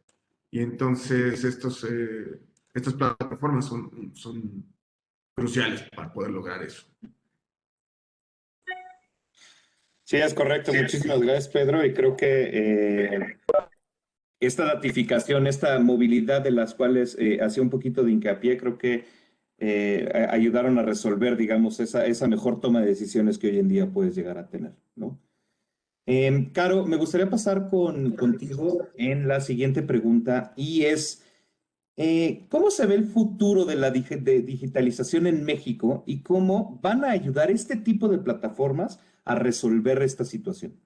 Y entonces estas plataformas son cruciales para poder lograr eso. Sí, es correcto. Muchísimas gracias, Pedro. Y creo que esta datificación, esta movilidad de las cuales hacía un poquito de hincapié, creo que ayudaron a resolver, digamos, esa mejor toma de decisiones que hoy en día puedes llegar a tener, ¿no? Caro, me gustaría pasar contigo en la siguiente pregunta y es, ¿cómo se ve el futuro de la digitalización en México y cómo van a ayudar este tipo de plataformas a resolver esta situación?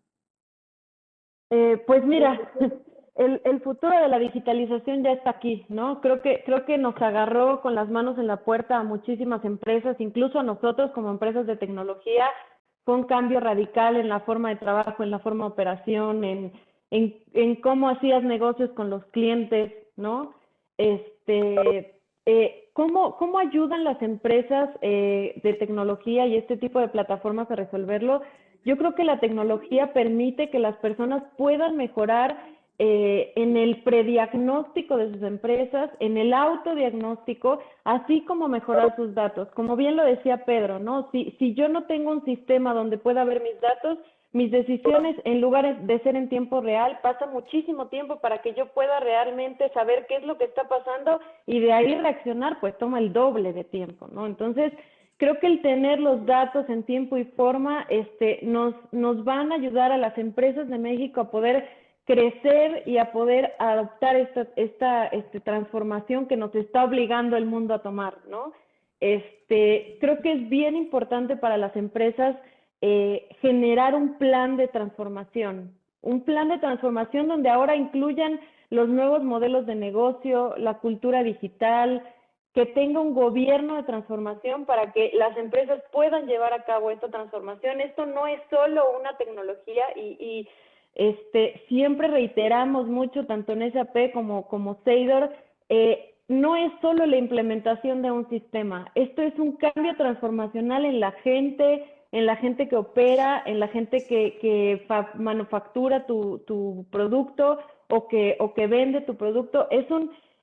Pues mira, el futuro de la digitalización ya está aquí, ¿no? Creo que nos agarró con las manos en la puerta a muchísimas empresas, incluso a nosotros como empresas de tecnología. Fue un cambio radical en la forma de trabajo, en la forma de operación, en cómo hacías negocios con los clientes, ¿no? ¿Cómo ayudan las empresas de tecnología y este tipo de plataformas a resolverlo? Yo creo que la tecnología permite que las personas puedan mejorar en el prediagnóstico de sus empresas, en el autodiagnóstico, así como mejorar sus datos. Como bien lo decía Pedro, ¿no? Si yo no tengo un sistema donde pueda ver mis datos, mis decisiones, en lugar de ser en tiempo real, pasa muchísimo tiempo para que yo pueda realmente saber qué es lo que está pasando y de ahí reaccionar, pues toma el doble de tiempo, ¿no? Entonces, creo que el tener los datos en tiempo y forma nos van a ayudar a las empresas de México a poder crecer y a poder adoptar esta transformación que nos está obligando el mundo a tomar, ¿no? Creo que es bien importante para las empresas generar un plan de transformación donde ahora incluyan los nuevos modelos de negocio, la cultura digital, que tenga un gobierno de transformación para que las empresas puedan llevar a cabo esta transformación. Esto no es solo una tecnología y siempre reiteramos mucho, tanto en SAP como Seidor, no es solo la implementación de un sistema, esto es un cambio transformacional en la gente que opera, en la gente que manufactura tu producto o que vende tu producto.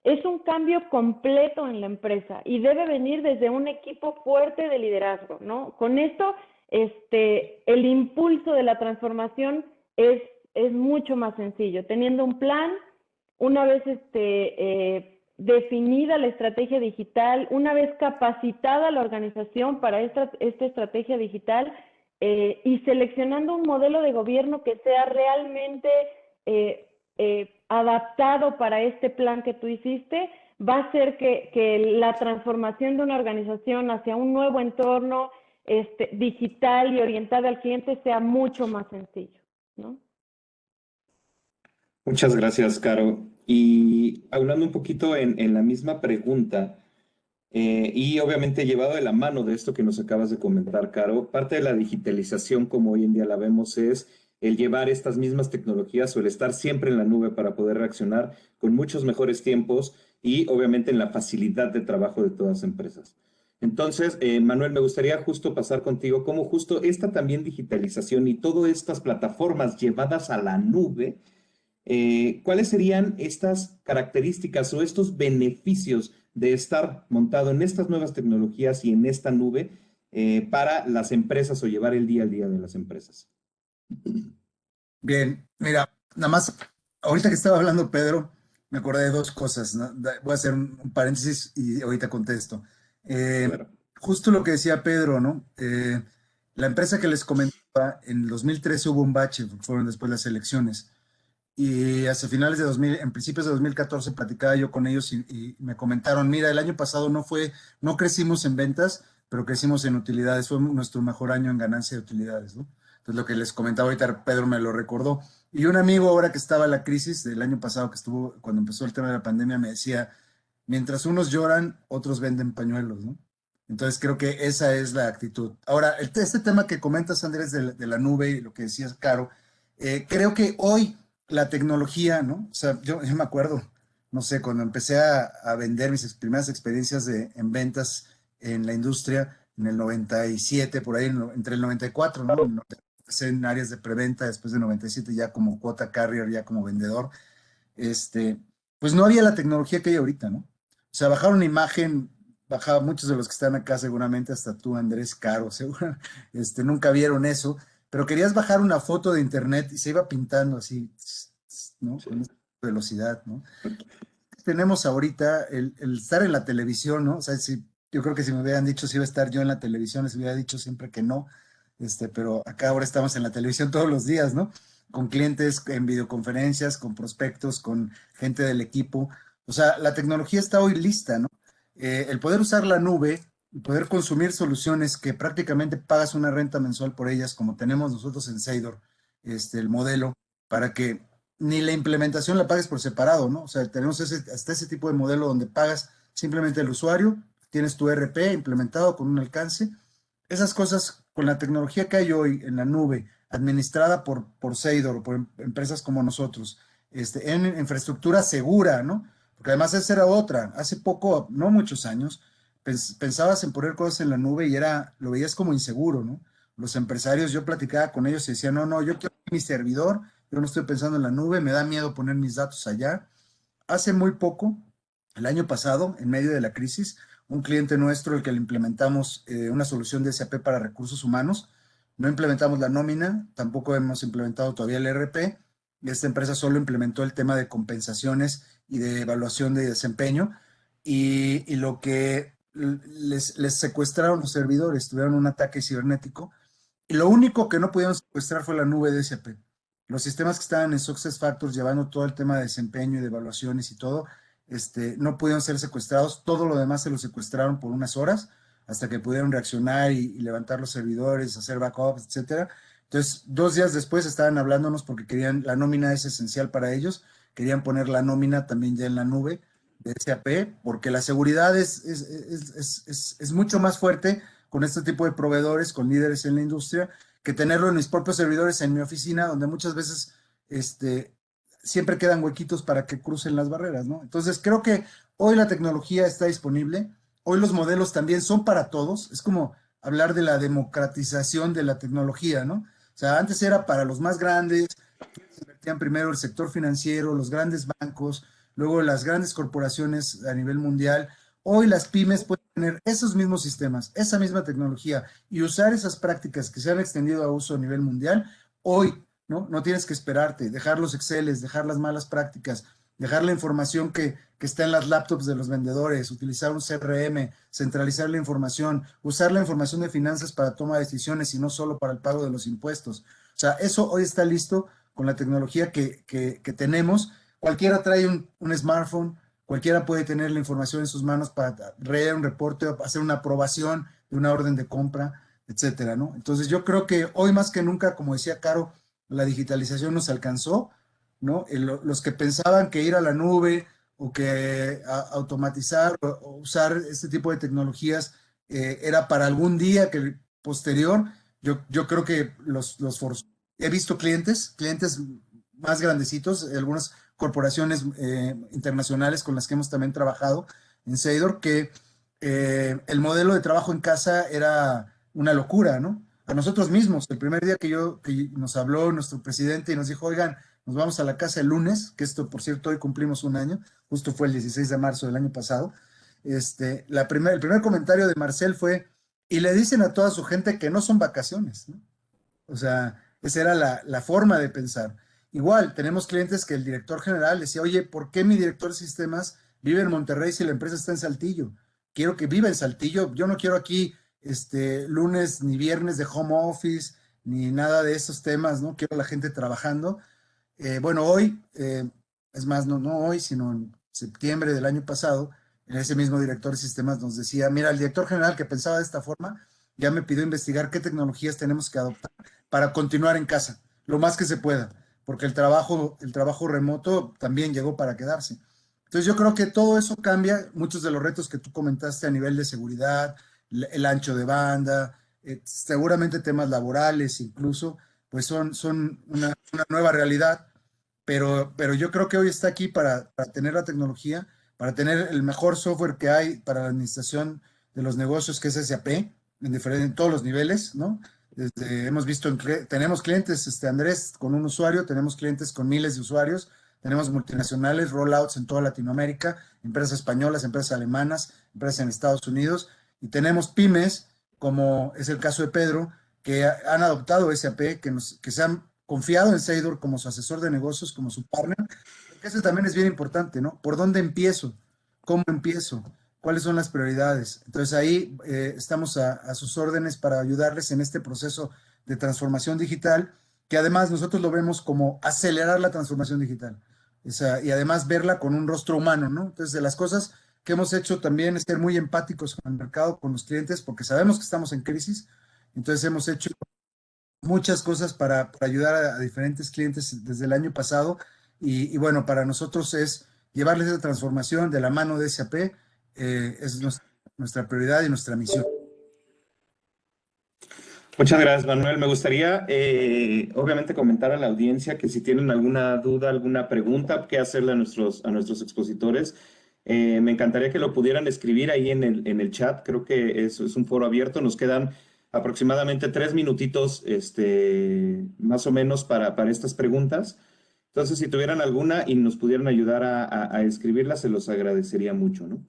Es un cambio completo en la empresa y debe venir desde un equipo fuerte de liderazgo, ¿no? Con esto, el impulso de la transformación es mucho más sencillo. Teniendo un plan, una vez definida la estrategia digital, una vez capacitada la organización para esta estrategia digital y seleccionando un modelo de gobierno que sea realmente adaptado para este plan que tú hiciste, va a hacer que la transformación de una organización hacia un nuevo entorno, digital y orientada al cliente sea mucho más sencillo, ¿no? Muchas gracias, Caro. Y hablando un poquito en la misma pregunta, y obviamente llevado de la mano de esto que nos acabas de comentar, Caro, parte de la digitalización como hoy en día la vemos es el llevar estas mismas tecnologías o el estar siempre en la nube para poder reaccionar con muchos mejores tiempos y obviamente en la facilidad de trabajo de todas las empresas. Entonces, Manuel, me gustaría justo pasar contigo cómo justo esta también digitalización y todas estas plataformas llevadas a la nube, ¿cuáles serían estas características o estos beneficios de estar montado en estas nuevas tecnologías y en esta nube para las empresas o llevar el día al día de las empresas? Bien, mira, nada más, ahorita que estaba hablando Pedro, me acordé de dos cosas, ¿no? Voy a hacer un paréntesis y ahorita contesto. Claro. Justo lo que decía Pedro, ¿no? La empresa que les comentaba, en 2013 hubo un bache, fueron después las elecciones. Y hacia finales de 2000, en principios de 2014, platicaba yo con ellos y me comentaron, mira, el año pasado no crecimos en ventas, pero crecimos en utilidades, fue nuestro mejor año en ganancia de utilidades, ¿no? Entonces lo que les comentaba ahorita, Pedro me lo recordó. Y un amigo ahora que estaba en la crisis del año pasado, que estuvo cuando empezó el tema de la pandemia, me decía, mientras unos lloran, otros venden pañuelos, ¿no? Entonces creo que esa es la actitud. Ahora, este tema que comentas, Andrés, de la nube y lo que decías, Caro, creo que hoy la tecnología, ¿no? O sea, yo me acuerdo, no sé, cuando empecé a vender mis primeras experiencias en ventas en la industria, en el 97, por ahí, entre el 94, ¿no? Empecé en áreas de preventa, después de 97 ya como quota carrier, ya como vendedor, pues no había la tecnología que hay ahorita, ¿no? O sea, bajar una imagen, bajaba muchos de los que están acá, seguramente hasta tú, Andrés, Caro, seguro, nunca vieron eso, pero querías bajar una foto de internet y se iba pintando así, ¿no? Sí. Con esa velocidad, ¿no? Tenemos ahorita el estar en la televisión, ¿no? O sea, yo creo que si me hubieran dicho si iba a estar yo en la televisión, les hubiera dicho siempre que no, pero acá ahora estamos en la televisión todos los días, ¿no? Con clientes, en videoconferencias, con prospectos, con gente del equipo. O sea, la tecnología está hoy lista, ¿no? El poder usar la nube, el poder consumir soluciones que prácticamente pagas una renta mensual por ellas, como tenemos nosotros en Seidor, el modelo, para que ni la implementación la pagues por separado, ¿no? O sea, tenemos hasta ese tipo de modelo donde pagas simplemente el usuario, tienes tu ERP implementado con un alcance. Esas cosas con la tecnología que hay hoy en la nube, administrada por Seidor o por empresas como nosotros, en infraestructura segura, ¿no? Porque además esa era otra. Hace poco, no muchos años, pensabas en poner cosas en la nube y lo veías como inseguro, ¿no? Los empresarios, yo platicaba con ellos y decían, no, yo quiero mi servidor, yo no estoy pensando en la nube, me da miedo poner mis datos allá. Hace muy poco, el año pasado, en medio de la crisis, un cliente nuestro, el que le implementamos una solución de SAP para recursos humanos, no implementamos la nómina, tampoco hemos implementado todavía el ERP, y esta empresa solo implementó el tema de compensaciones y de evaluación de desempeño, y lo que les secuestraron los servidores, tuvieron un ataque cibernético, y lo único que no pudieron secuestrar fue la nube de SAP. Los sistemas que estaban en SuccessFactors llevando todo el tema de desempeño y de evaluaciones y todo, no pudieron ser secuestrados. Todo lo demás se lo secuestraron por unas horas hasta que pudieron reaccionar y levantar los servidores, hacer backups, etcétera. Entonces, 2 días después estaban hablándonos porque querían, la nómina es esencial para ellos, querían poner la nómina también ya en la nube de SAP, porque la seguridad es mucho más fuerte con este tipo de proveedores, con líderes en la industria, que tenerlo en mis propios servidores en mi oficina, donde muchas veces siempre quedan huequitos para que crucen las barreras, ¿no? Entonces, creo que hoy la tecnología está disponible, hoy los modelos también son para todos, es como hablar de la democratización de la tecnología, ¿no? O sea, antes era para los más grandes, invertían primero el sector financiero, los grandes bancos, luego las grandes corporaciones a nivel mundial. Hoy las pymes pueden tener esos mismos sistemas, esa misma tecnología y usar esas prácticas que se han extendido a uso a nivel mundial. Hoy, ¿no? No tienes que esperarte, dejar los Exceles, dejar las malas prácticas, dejar la información que está en las laptops de los vendedores, utilizar un CRM, centralizar la información, usar la información de finanzas para toma de decisiones y no solo para el pago de los impuestos. O sea, eso hoy está listo con la tecnología que tenemos. Cualquiera trae un smartphone, cualquiera puede tener la información en sus manos para leer un reporte, hacer una aprobación de una orden de compra. etcétera, ¿no? Entonces yo creo que hoy más que nunca, como decía Caro, la digitalización nos alcanzó, ¿no? Los que pensaban que ir a la nube o que automatizar o usar este tipo de tecnologías era para algún día que posterior, yo creo que los forzó. He visto clientes más grandecitos, algunas corporaciones internacionales con las que hemos también trabajado en Seidor, que el modelo de trabajo en casa era una locura, ¿no? A nosotros mismos, el primer día que nos habló nuestro presidente y nos dijo, oigan, nos vamos a la casa el lunes, que esto, por cierto, hoy cumplimos un año, justo fue el 16 de marzo del año pasado. El primer comentario de Marcel fue, y le dicen a toda su gente que no son vacaciones, ¿no? O sea, esa era la forma de pensar. Igual, tenemos clientes que el director general decía, oye, ¿por qué mi director de sistemas vive en Monterrey si la empresa está en Saltillo? Quiero que viva en Saltillo. Yo no quiero aquí lunes ni viernes de home office, ni nada de esos temas, ¿no? Quiero a la gente trabajando. Bueno, hoy, es más, no hoy, sino en septiembre del año pasado, ese mismo director de sistemas nos decía, mira, el director general que pensaba de esta forma ya me pidió investigar qué tecnologías tenemos que adoptar para continuar en casa, lo más que se pueda, porque el trabajo remoto también llegó para quedarse. Entonces yo creo que todo eso cambia muchos de los retos que tú comentaste a nivel de seguridad, el ancho de banda, seguramente temas laborales incluso, pues son una nueva realidad, pero yo creo que hoy está aquí para tener la tecnología, para tener el mejor software que hay para la administración de los negocios, que es SAP, en todos los niveles, ¿no? Hemos visto, tenemos clientes, Andrés, con un usuario, tenemos clientes con miles de usuarios, tenemos multinacionales, rollouts en toda Latinoamérica, empresas españolas, empresas alemanas, empresas en Estados Unidos, y tenemos pymes, como es el caso de Pedro, que han adoptado SAP, que se han confiado en Seidor como su asesor de negocios, como su partner, porque eso también es bien importante, ¿no? ¿Por dónde empiezo? ¿Cómo empiezo? ¿Cuáles son las prioridades? Entonces ahí estamos a sus órdenes para ayudarles en este proceso de transformación digital, que además nosotros lo vemos como acelerar la transformación digital. Y además verla con un rostro humano, ¿no? Entonces, de las cosas que hemos hecho también es ser muy empáticos con el mercado, con los clientes, porque sabemos que estamos en crisis. Entonces hemos hecho muchas cosas para ayudar a diferentes clientes desde el año pasado y bueno, para nosotros es llevarles esa transformación de la mano de SAP, es nuestra prioridad y nuestra misión. Muchas gracias, Manuel. Me gustaría, obviamente, comentar a la audiencia que si tienen alguna duda, alguna pregunta que hacerle a nuestros expositores, me encantaría que lo pudieran escribir ahí en el chat. Creo que es un foro abierto. Nos quedan aproximadamente 3 minutitos, más o menos, para estas preguntas. Entonces, si tuvieran alguna y nos pudieran ayudar a escribirla, se los agradecería mucho, ¿no?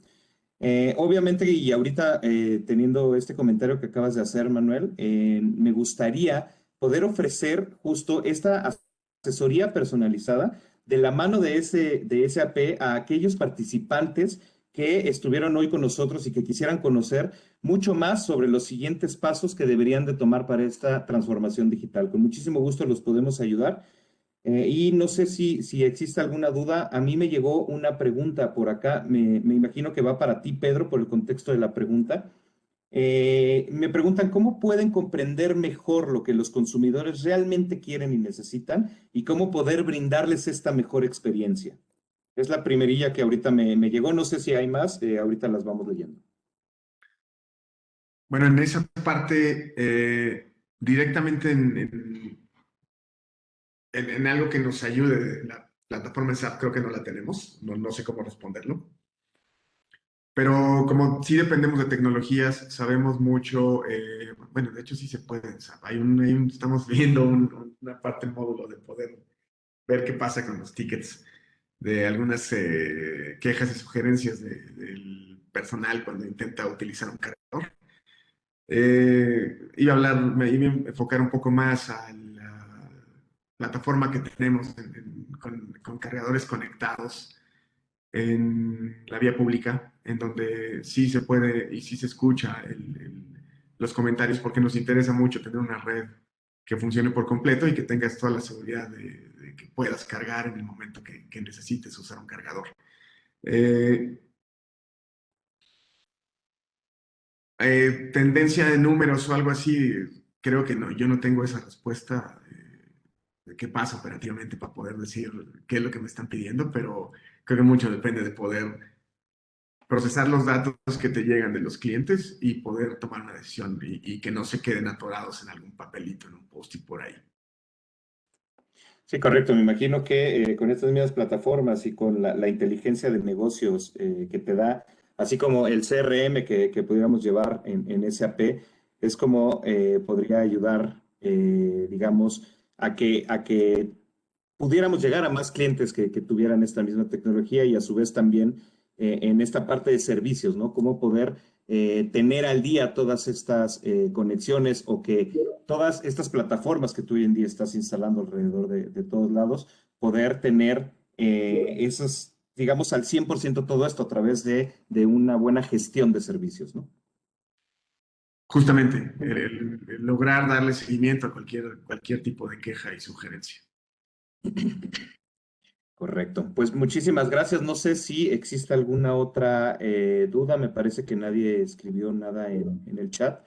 Obviamente, y ahorita teniendo este comentario que acabas de hacer, Manuel, me gustaría poder ofrecer justo esta asesoría personalizada de la mano de SAP a aquellos participantes que estuvieron hoy con nosotros y que quisieran conocer mucho más sobre los siguientes pasos que deberían de tomar para esta transformación digital. Con muchísimo gusto los podemos ayudar. Y no sé si existe alguna duda. A mí me llegó una pregunta por acá. Me imagino que va para ti, Pedro, por el contexto de la pregunta. Me preguntan cómo pueden comprender mejor lo que los consumidores realmente quieren y necesitan y cómo poder brindarles esta mejor experiencia. Es la primerilla que ahorita me llegó. No sé si hay más. Ahorita las vamos leyendo. Bueno, en esa parte, directamente en algo que nos ayude, la plataforma SAP creo que no la tenemos, no sé cómo responderlo. Pero como sí dependemos de tecnologías, sabemos mucho, bueno, de hecho sí se puede en SAP. Estamos viendo una parte en módulo de poder ver qué pasa con los tickets de algunas quejas y sugerencias del personal cuando intenta utilizar un cargador. Me iba a enfocar un poco más a la plataforma que tenemos con cargadores conectados en la vía pública, en donde sí se puede y sí se escucha los comentarios, porque nos interesa mucho tener una red que funcione por completo y que tengas toda la seguridad de que puedas cargar en el momento que necesites usar un cargador. tendencia de números o algo así, creo que no, yo no tengo esa respuesta de qué pasa operativamente para poder decir qué es lo que me están pidiendo, pero creo que mucho depende de poder procesar los datos que te llegan de los clientes y poder tomar una decisión y que no se queden atorados en algún papelito, en un post-it por ahí. Sí, correcto. Me imagino que con estas mismas plataformas y con la inteligencia de negocios que te da, así como el CRM que pudiéramos llevar en SAP, es como podría ayudar, digamos, a que pudiéramos llegar a más clientes que tuvieran esta misma tecnología y a su vez también en esta parte de servicios, ¿no? Cómo poder tener al día todas estas conexiones o que todas estas plataformas que tú hoy en día estás instalando alrededor de todos lados, poder tener esos, digamos, al 100% todo esto a través de una buena gestión de servicios, ¿no? Justamente, el lograr darle seguimiento a cualquier tipo de queja y sugerencia. Correcto. Pues muchísimas gracias. No sé si existe alguna otra duda. Me parece que nadie escribió nada en el chat.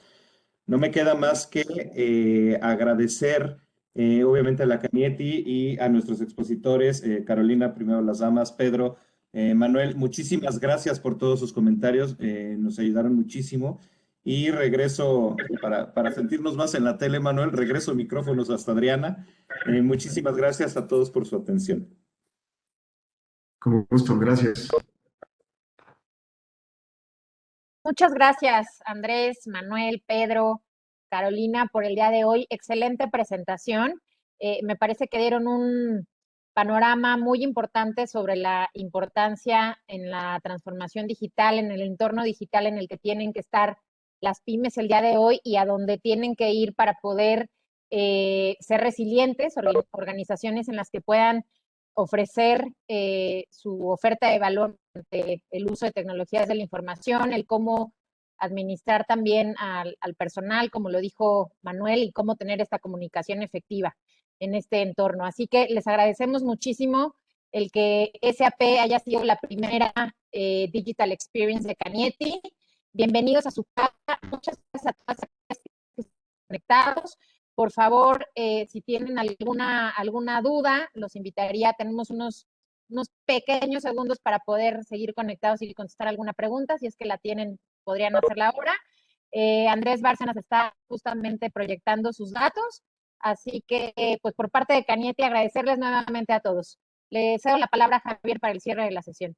No me queda más que agradecer, obviamente, a la Canietti y a nuestros expositores, Carolina, primero las damas, Pedro, Manuel, muchísimas gracias por todos sus comentarios, nos ayudaron muchísimo. Y regreso, para sentirnos más en la tele, Manuel, regreso micrófonos hasta Adriana. Muchísimas gracias a todos por su atención. Con gusto, gracias. Muchas gracias, Andrés, Manuel, Pedro, Carolina, por el día de hoy. Excelente presentación. Me parece que dieron un panorama muy importante sobre la importancia en la transformación digital, en el entorno digital en el que tienen que estar las pymes el día de hoy y a dónde tienen que ir para poder ser resilientes, organizaciones en las que puedan ofrecer su oferta de valor ante el uso de tecnologías de la información, el cómo administrar también al personal, como lo dijo Manuel, y cómo tener esta comunicación efectiva en este entorno. Así que les agradecemos muchísimo el que SAP haya sido la primera Digital Experience de Canietti. Bienvenidos a su casa. Muchas gracias a todas las que están conectados. Por favor, si tienen alguna duda, los invitaría. Tenemos unos pequeños segundos para poder seguir conectados y contestar alguna pregunta. Si es que la tienen, podrían hacerla ahora. Andrés Bárcenas está justamente proyectando sus datos. Así que, pues por parte de Canietti, agradecerles nuevamente a todos. Le cedo la palabra a Javier para el cierre de la sesión.